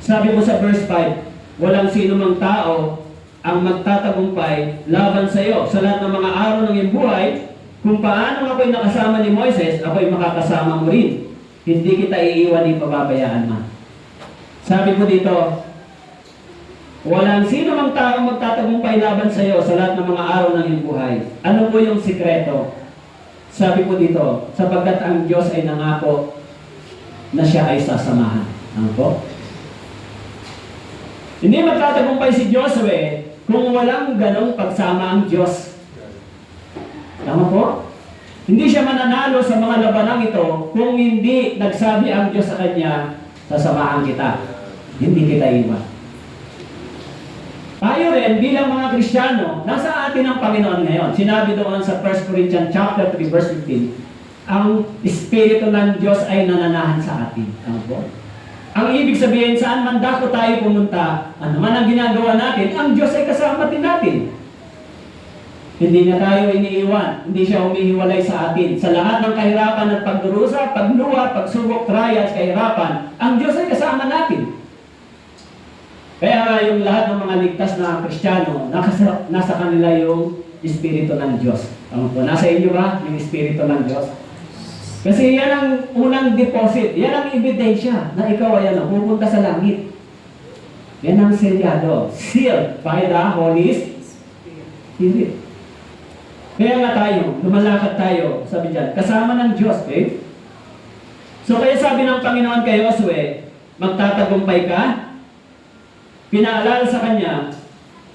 sabi mo sa verse 5, walang sino mang tao ang magtatagumpay laban sa iyo sa lahat ng mga araw ng iyong buhay. Kung paano ako'y nakasama ni Moises, ako'y makakasama mo rin. Hindi kita iiwan ni pababayaan man. Sabi po dito, walang sino mang tao magtatagumpay laban sa iyo sa lahat ng mga araw ng iyong buhay. Ano po yung sikreto? Sabi po dito, sapagkat ang Diyos ay nangako na siya ay sasamahan. Ano po? Hindi magtatagumpay si Josue kung walang ganong pagsama ang Diyos. Tama po? Hindi siya mananalo sa mga labanang ito kung hindi nagsabi ang Diyos sa kanya, sasamahan kita. Hindi kita iwan. Tayo rin, bilang mga Kristiyano, nasa atin ang Panginoon ngayon. Sinabi doon sa 1 Corinthians chapter 3, verse 15, ang Espiritu ng Diyos ay nananahan sa atin. Tama po? Ang ibig sabihin, saan man dako tayo pumunta, ano man ang ginagawa natin, ang Diyos ay kasama din natin. Hindi na tayo iniiwan. Hindi siya humihiwalay sa atin. Sa lahat ng kahirapan at pagdurusa, pagluwa, pagsubok, trials, kahirapan, ang Diyos ay kasama natin. Kaya nga yung lahat ng mga ligtas na Kristiyano, nasa kanila yung Espiritu ng Diyos. Nasa inyo ba yung Espiritu ng Diyos? Kasi yan ang unang deposit, yan ang ebidensya na ikaw ay pupunta sa langit. Yan ang selyado, sealed by the Holy Spirit. Kaya nga tayo, lumalakad tayo, sabi dyan, kasama ng Diyos, okay? So kaya sabi ng Panginoon kay Josue, magtatagumpay ka, pinaalala sa kanya,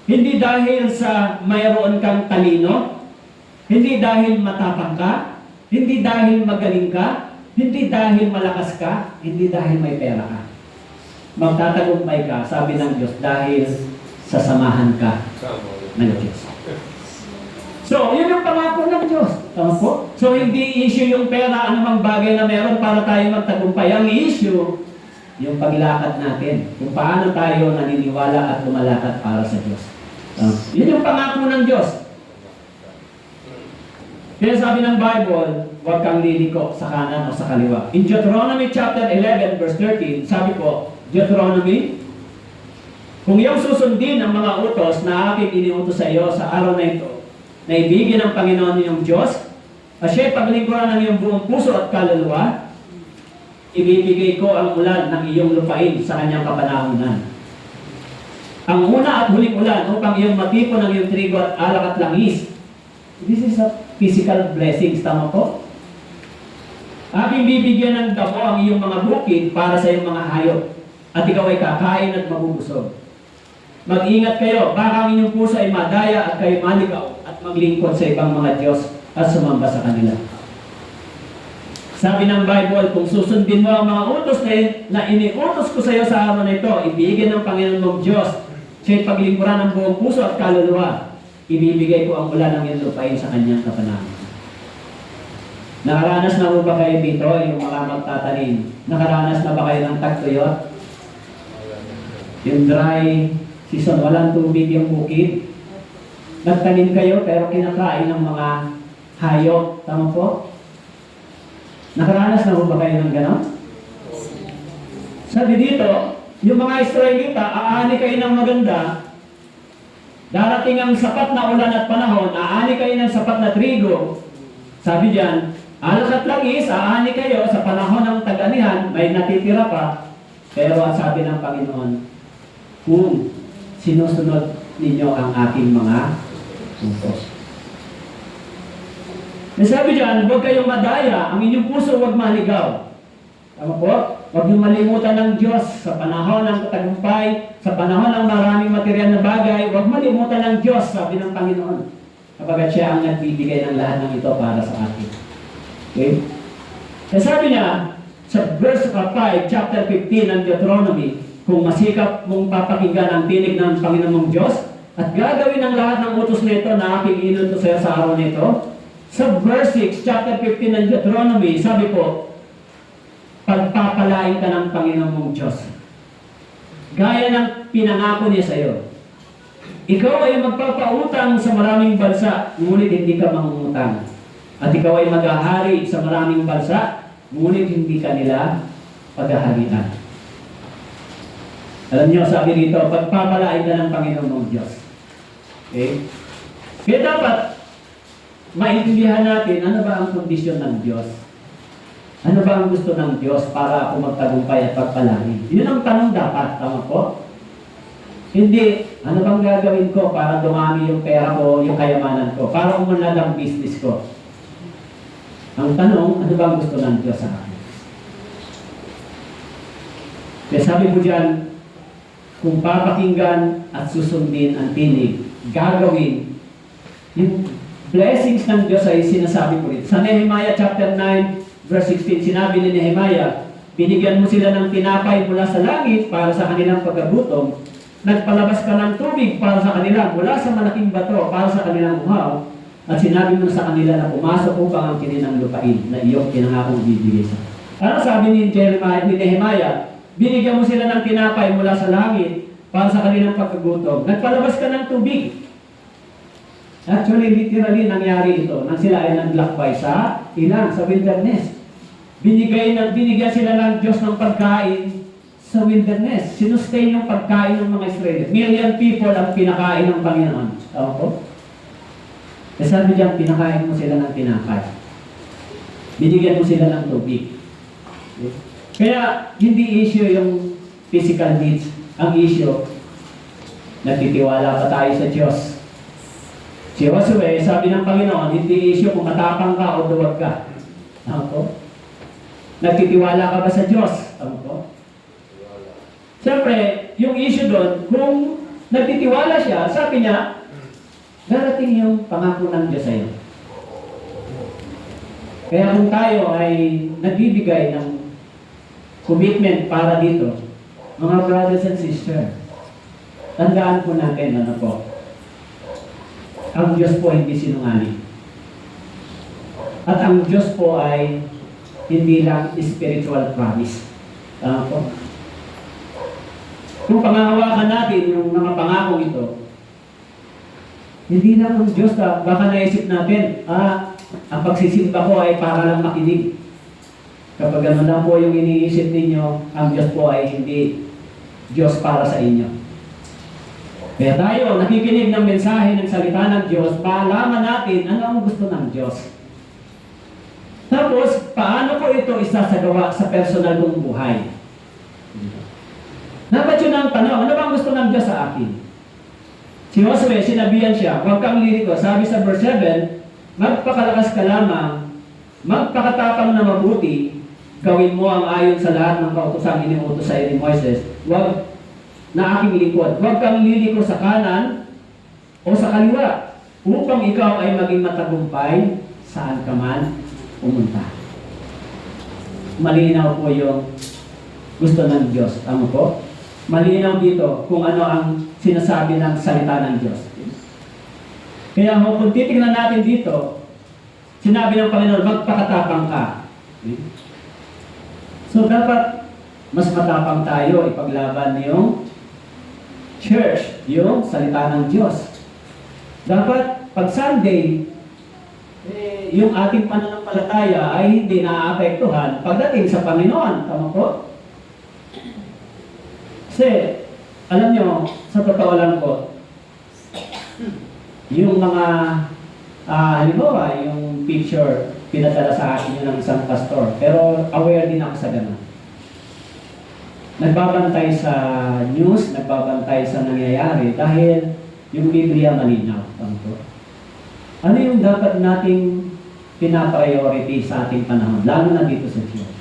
hindi dahil sa mayroon kang talino, hindi dahil matapang ka, hindi dahil magaling ka, hindi dahil malakas ka, hindi dahil may pera ka. Magtatagumpay ka, sabi ng Diyos, dahil sasamahan ka ng Diyos. So, yun yung pangako ng Diyos. Tama po? So, hindi issue yung pera, anumang bagay na meron para tayo magtagumpay. Ang issue, yung paglakad natin. Kung paano tayo naniniwala at lumalakad para sa Diyos. Yun yung pangako ng Diyos. Kaya sabi ng Bible, huwag kang liliko sa kanan o sa kaliwa. In Deuteronomy chapter 11, verse 13, sabi po, Deuteronomy, kung iyong susundin ang mga utos na aking iniutos sa iyo sa araw na ito, na ibigin ng Panginoon iyong Diyos, at siya'y paglingkuran ng iyong buong puso at kaluluwa, ibibigay ko ang ulan ng iyong lupain sa kanyang kapanahunan. Ang una at huling ulan upang iyong matipon ang iyong trigo at alak at langis. This is a physical blessings, tama po? Aking bibigyan ng damo ang iyong mga bukid para sa iyong mga hayop, at ikaw ay kakain at mabubusog. Mag-ingat kayo, baka ang inyong puso ay madaya at kayo maligaw at maglingkod sa ibang mga Diyos at sumamba sa kanila. Sabi ng Bible, kung susundin mo ang mga utos na iniutos ko sa iyo sa araw na ito, ibigin ng Panginoon mong Diyos, siya'y paglingkuran ng buong puso at kaluluwa. Ibibigay ko ang ulan ng iyong lupain sa kanyang kapanahunan. Nakaranas na ba kayo dito, yung mga magtatanim? Nakaranas na ba kayo ng tagtuyot? Yung dry season, walang tubig yung bukid. Nagtanim kayo pero kinakain ng mga hayop. Tama po? Nakaranas na ba kayo ng gano'n? Sabi dito, yung mga Israelita, aani kayo ng maganda, darating ang sapat na ulan at panahon, aani kayo ng sapat na trigo. Sabi diyan, alak at langis, aani kayo sa panahon ng tag-anihan, may natitira pa. Pero ang sabi ng Panginoon, kung sinusunod ninyo ang aking mga utos. Sabi diyan, huwag kayong madaya, ang inyong puso huwag maligaw. Tama po? Huwag niyong malimutan ng Diyos sa panahon ng tagumpay, sa panahon ng maraming material na bagay, huwag malimutan ng Diyos, sabi ng Panginoon. Kapag siya ang nagbibigay ng lahat ng ito para sa atin. Okay? Kaya sabi niya, sa verse 5, chapter 15 ng Deuteronomy, kung masikap mong papakinggan ang tinig ng Panginoong Diyos, at gagawin ang lahat ng utos nito na aking inutos sa'yo sa araw nito, sa verse 6, chapter 15 ng Deuteronomy, sabi po, pagpapalain ka ng Panginoon mong Diyos. Gaya ng pinangako niya sa iyo. Ikaw ay magpapautang sa maraming bansa, ngunit hindi ka mangungutang. At ikaw ay maghahari sa maraming bansa, ngunit hindi ka nila paghaharian. Alam niyo, sabi dito, pagpapalain ka ng Panginoon mong Diyos. Okay? Kaya dapat, maintindihan natin, ano ba ang kondisyon ng Diyos? Ano ba ang gusto ng Diyos para ako magtagumpay at pagpalain? Yun ang tanong dapat, tama po? Hindi, ano bang gagawin ko para dumami yung pera ko, yung kayamanan ko, para umunlad ang business ko? Ang tanong, ano bang gusto ng Diyos sa akin? Kaya sabi mo dyan, kung papakinggan at susundin ang tinig, gagawin, yung blessings ng Diyos ay sinasabi ko rin. Sa Nehemiah chapter 9, verse 16, sinabi ni Nehemiah, binigyan mo sila ng tinapay mula sa langit para sa kanilang pagkagutom. Nagpalabas ka ng tubig para sa kanila mula sa malaking bato para sa kanilang uhaw. At sinabi mo sa kanila na pumasok upang ang kininang lupain na iyong pinangakong bibigay sa. Ano sabi ni Nehemiah? Binigyan mo sila ng tinapay mula sa langit para sa kanilang pagkagutom. Nagpalabas ka ng tubig. Actually, literally nangyari ito nang sila ay naglakbay sa ilang, sa wilderness. Binigyan sila ng Diyos ng pagkain sa wilderness. Sinustain yung pagkain ng mga Israel. Million people ang pinakain ng Panginoon. Tama po? Kasi sabi diyan, pinakain mo sila ng tinapay. Binigyan mo sila ng tubig. Okay? Kaya, hindi issue yung physical needs. Ang issue, nagtitiwala pa tayo sa Diyos. Si Josue, sabi ng Panginoon, hindi issue kung matapang ka o duwag ka. Tama po? Nagtitiwala ka ba sa Diyos? Tama po? Siyempre, yung issue doon, kung nagtitiwala siya, sabi niya, darating yung pangako ng Diyos sa'yo. Kaya kung tayo ay nagbibigay ng commitment para dito, mga brothers and sisters, tandaan po natin, ano po, ang Diyos po hindi sinungaling. At ang Diyos po ay hindi lang spiritual promise. Tama po? Kung pangahawakan natin yung mga pangakong ito, hindi lang ang Diyos, baka naisip natin, ang pagsisimba ko ay para lang makinig. Kapag ano lang po yung iniisip ninyo, ang Diyos po ay hindi Diyos para sa inyo. Kaya tayo, nakikinig ng mensahe ng salita ng Diyos, paalaman natin ano ang gusto ng Diyos. Tapos, paano ko ito isasagawa sa personal kong buhay? Dapat yun ang tanong, ano bang gusto ng Diyos sa akin? Si Josue, sinabihan siya, huwag kang liriko. Sabi sa verse 7, magpakalakas ka lamang, magpakatapang na mabuti, gawin mo ang ayon sa lahat ng kautosang inimutos sa iyo ni Moises. Huwag na aking lingkod. Huwag kang liliko sa kanan o sa kaliwa upang ikaw ay maging matagumpay saan ka man pumunta. Malinaw po yung gusto ng Diyos. Tama po? Malinaw dito kung ano ang sinasabi ng salita ng Diyos. Kaya kung titignan natin dito, sinabi ng Panginoon, magpakatapang ka. So dapat mas matapang tayo ipaglaban yung church, yung salita ng Diyos. Dapat pag Sunday, yung ating pananampalataya ay hindi naaapektuhan pagdating sa Panginoon. Tama po? Kasi, alam nyo, sa totoo lang po, yung mga, halimbawa, yung picture, pinadala sa akin yun ng isang pastor. Pero aware din ako sa ganun. Nagbabantay sa news, nagbabantay sa nangyayari dahil yung Biblia malinaw. Ano yung dapat nating pinapriority sa ating panahon, lalo na dito sa Diyos?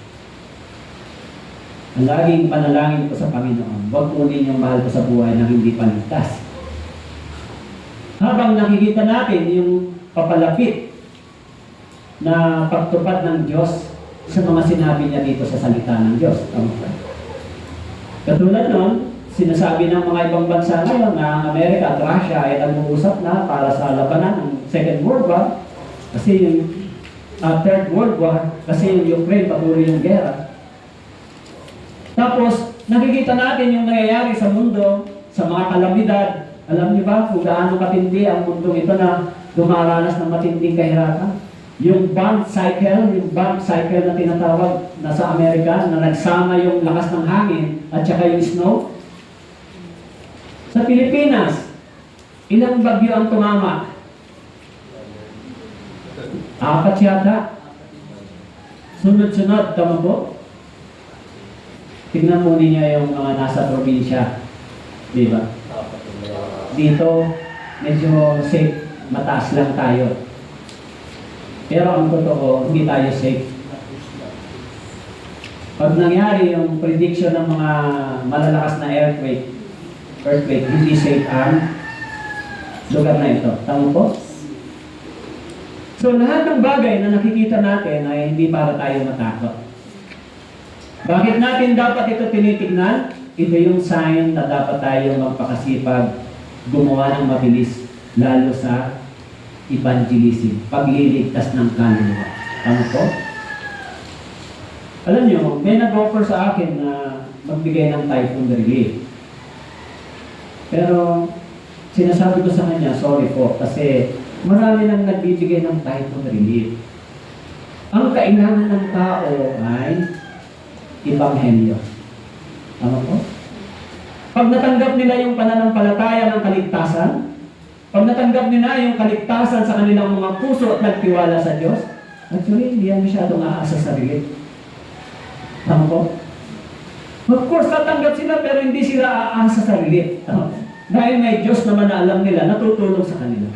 Ang laging panalangin ko sa Panginoon, huwag kunin yung mahal ko sa buhay na hindi paligtas. Habang nakikita natin yung papalapit na pagtupad ng Diyos sa mga sinabi niya dito sa salita ng Diyos. Katulad nun, sinasabi ng mga ibang bansa ngayon na ang Amerika at Russia ay nag-uusap na para sa labanan ng Second World War kasi yung Third World War kasi yung Ukraine patuloy yung gera. Tapos, nakikita natin yung nangyayari sa mundo, sa mga kalamidad. Alam niyo ba kung gaano katindi ang mundong ito na dumaranas ng matinding kahirapan? Yung bomb cycle na tinatawag na sa Amerika, na nagsama yung lakas ng hangin at saka yung snow. Sa Pilipinas, ilang bagyo ang tumama? 4 yata. Sunod-sunod, tama po? Tignan mo niya yung mga nasa probinsya. Di ba? Dito, medyo safe, mataas lang tayo. Pero ang totoo, hindi tayo safe. Pag nangyari yung prediction ng mga malalakas na earthquake, hindi safe ang lugar na ito. Tama po? So lahat ng bagay na nakikita natin ay hindi para tayo matakot. Bakit natin dapat ito tinitignan? Ito yung sign na dapat tayo magpakasipag, gumawa ng mabilis, lalo sa evangelism, pagliligtas ng kaluluwa. Tama po? Alam nyo, may nag-offer sa akin na magbigay ng typhoon relief. Pero, sinasabi ko sa kanya, sorry po, kasi marami nang nagbibigay ng typhoon relief. Ang kailangan ng tao ay ebanghelyo. Tama po? Pag natanggap nila yung pananampalataya ng kaligtasan, pag natanggap nila yung kaligtasan sa kanilang mga puso at nagtiwala sa Diyos, actually, hindi yan masyadong aasa sa sarili. Tama po? Of course, tatanggap sila pero hindi sila aasa sa sarili. Dahil may Diyos naman na alam nila, natutulong sa kanila.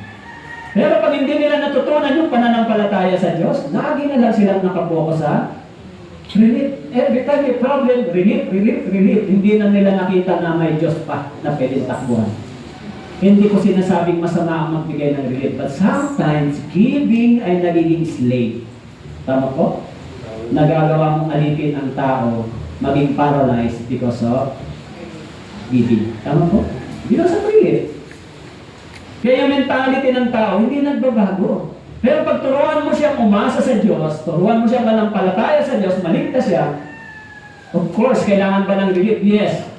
Pero pag hindi nila natutunan yung pananampalataya sa Diyos, lagi na lang silang nakapokus sa relief. Every time may problem, relief. Hindi na nila nakita na may Diyos pa na pwedeng takbuhan. Hindi ko sinasabing masama ang magbigay ng relief, but sometimes giving ay nagiging slave. Tama po? Nagagawa mong alipin ang tao, maging paralyzed because of giving. Tama po? Because of relief. Kaya yung mentality ng tao, hindi nagbabago. Pero pag turuan mo siyang umasa sa Diyos, turuan mo siyang manampalataya sa Diyos, maligtas siya, of course, kailangan ba ng relief? Yes.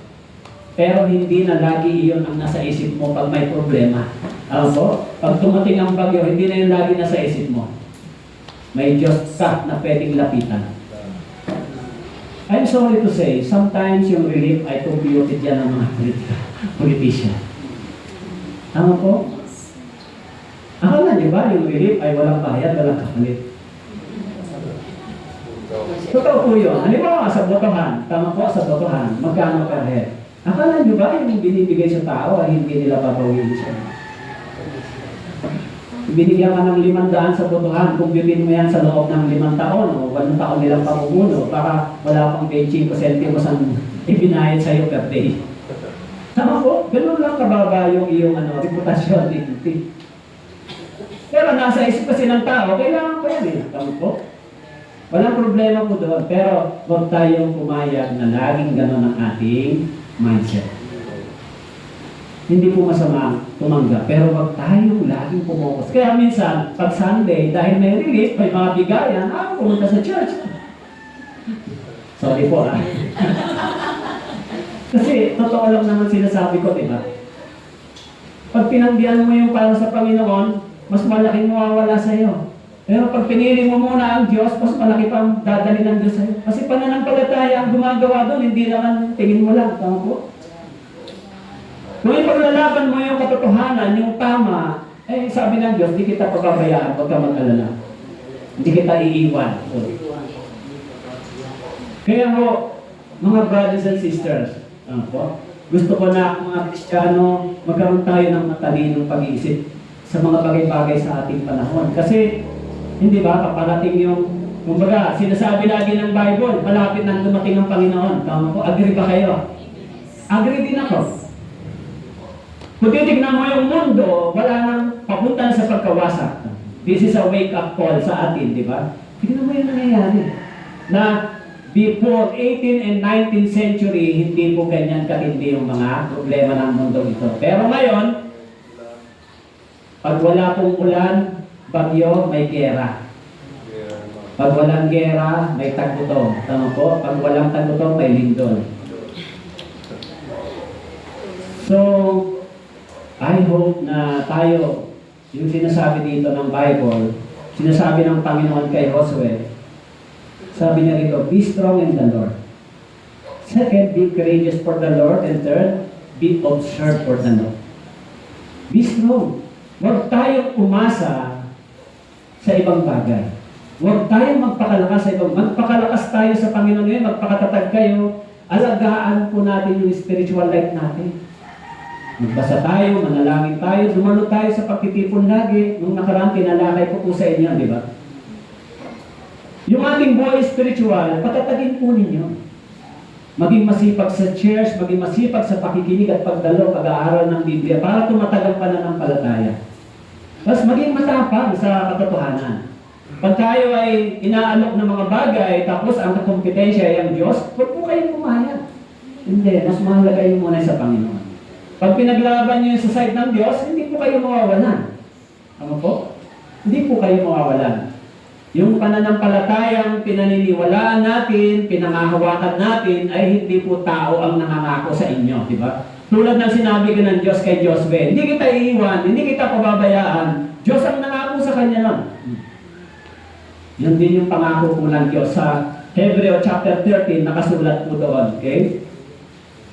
Pero hindi na lagi iyon ang nasa isip mo pag may problema. Alam po? Pag tumating ang bagyo, hindi na yun lagi nasa isip mo. May Diyos ka na pwedeng lapitan. I'm sorry to say, sometimes yung relief ay computed yan ng mga politician. Tama po? Akala niyo ba yung relief ay walang bayad, walang kapalit? Totoo po yun. Halimbawa sa botohan, tama po sa botohan, magkano per head? Akala nyo ba yung binibigay sa tao ay hindi nila babawiin siya? Binigyan ka ng 500 sa botohan, kung bibin mo yan sa loob ng 5 taon o 8 taon nilang pamumuno para wala pang 25 centimos ang ibinayad sa iyo per day. Tama po, ganun lang kababa yung iyong reputasyon. Pero nasa isip kasi ng tao, kailangan ko yan eh. Tama po? Walang problema po doon, pero huwag tayong pumayag na laging ganun ang ating mindset. Hindi po masama tumanggap, pero wag tayong laging pumokus. Kaya minsan, pag Sunday, dahil may relief, may mga bigayan, pumunta sa church. Sorry po Kasi, totoo lang naman sinasabi ko, diba? Pag pinanggihan mo yung para sa Panginoon, mas malaking mawawala sa iyo. Pero pag pinili mo muna ang Diyos, mas malaki pang dadali ng Diyos sa'yo. Kasi pananampalataya ang gumagawa doon, hindi naman tingin mo lang. Tama po? Kung ipaglalaban mo yung katotohanan, yung tama, eh sabi ng Diyos, di kita pababayaan, huwag ka mag-alala. Hindi kita iiwan. So, kaya ho, mga brothers and sisters, gusto ko na mga Kristiyano, magkaroon tayo ng matalinong pag-iisip sa mga bagay-bagay sa ating panahon. Kasi, hindi ba, paparating yung, kumbaga, sinasabi lagi ng Bible, malapit nang dumating ang Panginoon. Tama po, agree ba kayo? Agree din ako. Kung titignan mo yung mundo, wala nang papunta sa pagkawasak. This is a wake-up call sa atin, di ba? Tignan mo yung nangyayari. Na before 18th and 19th century, hindi po ganyan katindi yung mga problema ng mundo ito. Pero ngayon, pag wala pong ulan, bagyo, may gera. Pag walang gera, may tagutong. Tama po? Pag walang tagutong, may lindol. So, I hope na tayo, yung sinasabi dito ng Bible, sinasabi ng Panginoon kay Josue, sabi niya rito, be strong in the Lord. Second, be courageous for the Lord. And third, be observed for the Lord. Be strong. Huwag tayong umasa sa ibang bagay. Huwag tayong magpakalakas sa ibang. Magpakalakas tayo sa Panginoon ngayon, magpakatatag kayo. Alagaan po natin yung spiritual life natin. Magbasa tayo, manalangin tayo, dumalo tayo sa pagtitipon lagi. Nung nakaraan, tinalakay ko po sa inyo, di ba? Yung ating buhay spiritual, patatagin po ninyo. Maging masipag sa church, maging masipag sa pakikinig at pagdalo, pag-aaral ng Biblia, para tumatagal pa na ng palataya. Tapos maging matapang sa katotohanan. Pag tayo ay inaalok ng mga bagay, tapos ang kompetensya ay ang Diyos, huwag po kayong pumayag. Hindi, mas mahalaga yung muna sa Panginoon. Pag pinaglaban nyo sa side ng Diyos, hindi po kayo mawawalan. Ano po? Hindi po kayo mawawalan. Yung pananampalatayang pinaniniwalaan natin, pinangahawakan natin, ay hindi po tao ang nangangako sa inyo, di ba? Tulad ng sinabi ko ng Diyos kay Josue, hindi kita iiwan, hindi kita pababayaan. Diyos ang nangako sa kanya nun. Yun din yung pangako po ng Diyos sa Hebreo chapter 13, nakasulat po doon, okay?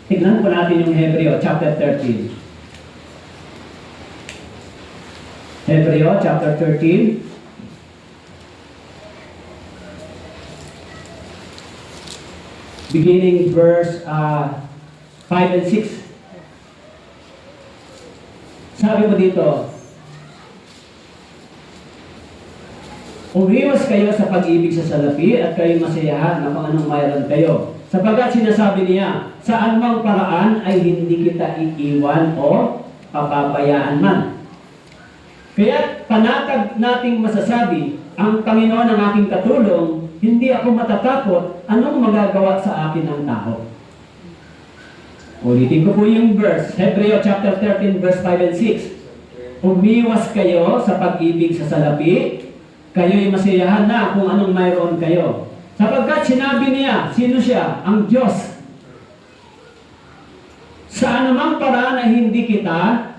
Tignan po natin yung Hebreo chapter 13. Hebreo chapter 13. Beginning verse 5 and 6. Sabi mo dito, umiwas kayo sa pag-ibig sa salapi at kayo masayahan na kung anong mayroon kayo. Sapagkat sinasabi niya, saan mang paraan ay hindi kita iiwan o papabayaan man. Kaya panatag nating masasabi, ang Panginoon ang aking katulong, hindi ako matatakot, anong magagawa sa akin ng tao? Ulitin ko po yung verse, Hebreo chapter 13, verse 5 and 6. Umiwas kayo sa pag-ibig sa salapi, kayo'y masiyahan na kung anong mayroon kayo. Sapagkat sinabi niya, sino siya? Ang Diyos. Sa anumang paraan ay hindi kita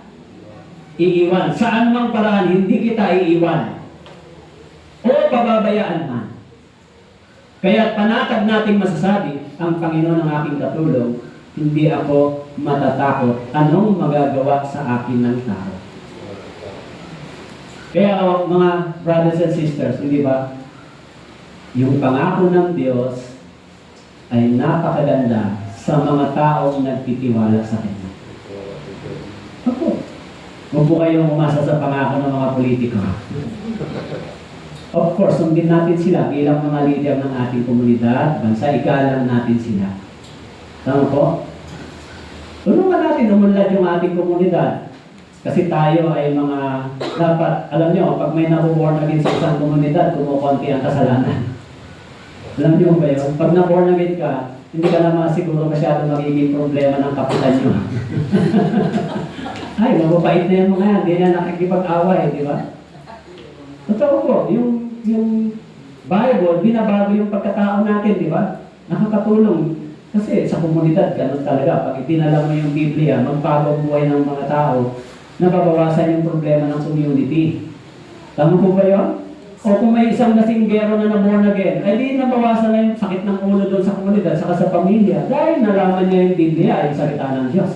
iiwan. Sa anumang paraan hindi kita iiwan. O pababayaan man. Kaya panatag nating masasabi, ang Panginoon ang aking katulong, hindi ako matatakot. Anong magagawa sa akin ng tao? Kaya mga brothers and sisters, hindi ba? Yung pangako ng Diyos ay napakaganda sa mga taong nagtitiwala sa Kanya. Ako, huwag po kayong umasa sa pangako ng mga politiko. Of course, sundin natin sila bilang mga leader ng ating komunidad, bansa, igalang natin sila. Tama po? Tulungan natin umunlad yung ating komunidad. Kasi tayo ay mga, dapat, alam nyo, pag may nabuborn again sa isang komunidad, kumukonti ang kasalanan. Alam nyo ba yun? Pag na-born again ka, hindi ka naman siguro masyado magiging problema ng kapitan nyo. Ay, mababait na yung mga yan, hindi na nakikipag-away, di ba? Totoo po, yung Bible, binabago yung pagkatao natin, di ba? Nakakatulong. Kasi sa komunidad, ganun talaga. Pag itinala mo yung Biblia, magbago ang buhay ng mga tao, nababawasan yung problema ng community. Tama po ba yun? O kung may isang nasinggero na na-born again, ay di nabawasan na yung sakit ng ulo doon sa komunidad, saka sa pamilya, dahil nalaman niya yung Biblia, yung salita ng Diyos.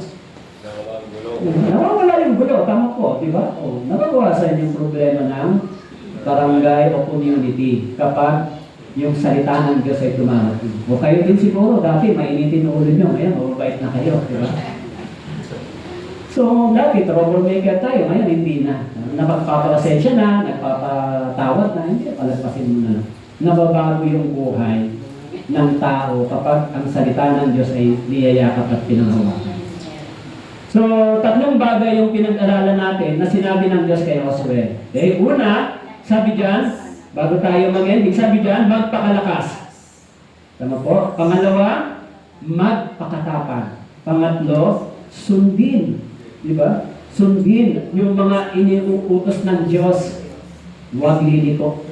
Nawawala yung gulo, tama po, di ba? O, nabawasan yung problema ng barangay o community kapag yung salita ng Diyos ay dumarating. O kayo din siguro, dati mainitin ang ulo nyo, ngayon, mababait na kayo, di ba? So, dati, troublemaker tayo, ngayon hindi na. Napagpapasensya na, nagpapatawad na, hindi, palagpasin mo na lang. Nababago yung buhay ng tao kapag ang salita ng Diyos ay niyayakap at pinanghawakan. So, tatlong bagay yung pinag-aralan natin na sinabi ng Diyos kay Josue. Okay, una, sabi diyan, bago tayo mag-ending, sabi diyan, magpakalakas. Tama po? Pangalawa, magpakatapang. Pangatlo, sundin. Di ba? Sundin yung mga iniuutos ng Diyos. Huwag liliko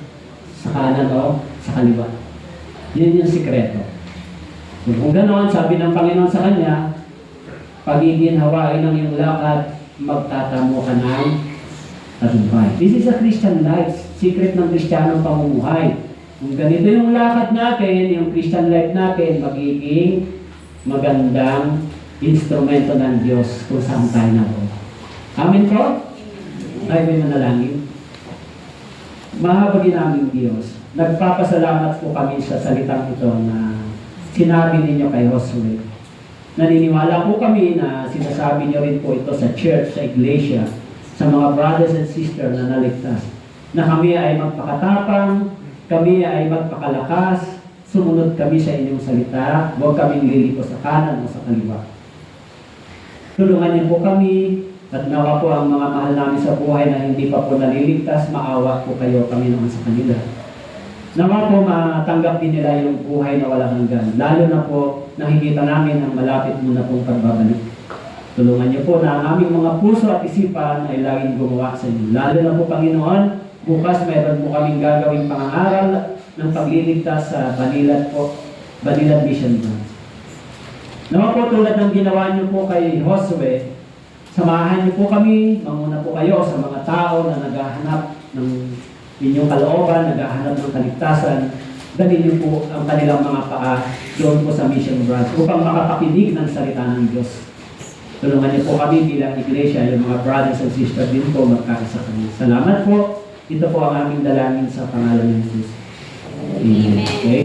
sa kanan o sa kaliwa. Yun yung sikreto. Kung gano'n, sabi ng Panginoon sa kanya, pagiginhawain ng iyong lakad, magtatamo ka ng tagumpay. This is a Christian life. Secret ng Kristiyanong pamumuhay. Kung ganito yung lakad natin, yung Christian life natin, magiging magandang instrumento ng Diyos kung saan tayo na po. Amen po? Tayo may manalangin. Mahabagin naming Diyos, nagpapasalamat po kami sa salitang ito na sinabi ninyo kay Josue. Naniniwala po kami na sinasabi niyo rin po ito sa church, sa iglesia, sa mga brothers and sisters na naligtas, na kami ay magpakatapang, kami ay magpakalakas, sumunod kami sa inyong salita, huwag kaming liliko sa kanan o sa kaliwa. Tulungan niyo po kami, at nawa po ang mga mahal namin sa buhay na hindi pa po naliligtas, maawa po kayo kami naman sa kanila. Nawa po matanggap din nila yung buhay na walang hanggan. Lalo na po nakikita namin ang malapit mo na pong pagbabalik. Tulungan niyo po na ang aming mga puso at isipan ay laging gumawa sa inyo. Lalo na po Panginoon, bukas mayroon po kaming gagawing pangangaral ng pagliligtas sa Banilan Mission Branch. Nawa po tulad ng ginawa niyo po kay Josue, samahan niyo po kami, manguna po kayo sa mga tao na naghahanap ng inyong kalooban, naghahanap ng kaligtasan. Dalhin niyo po ang kanilang mga paa doon po sa Mission Branch upang makapakinig ng salita ng Diyos. Tulungan niyo po kami bilang iglesia, yung mga brothers and sisters din po magkaisa kami. Salamat po. Ito po ang aming dalangin sa pangalan ng Jesus. Amen. Okay.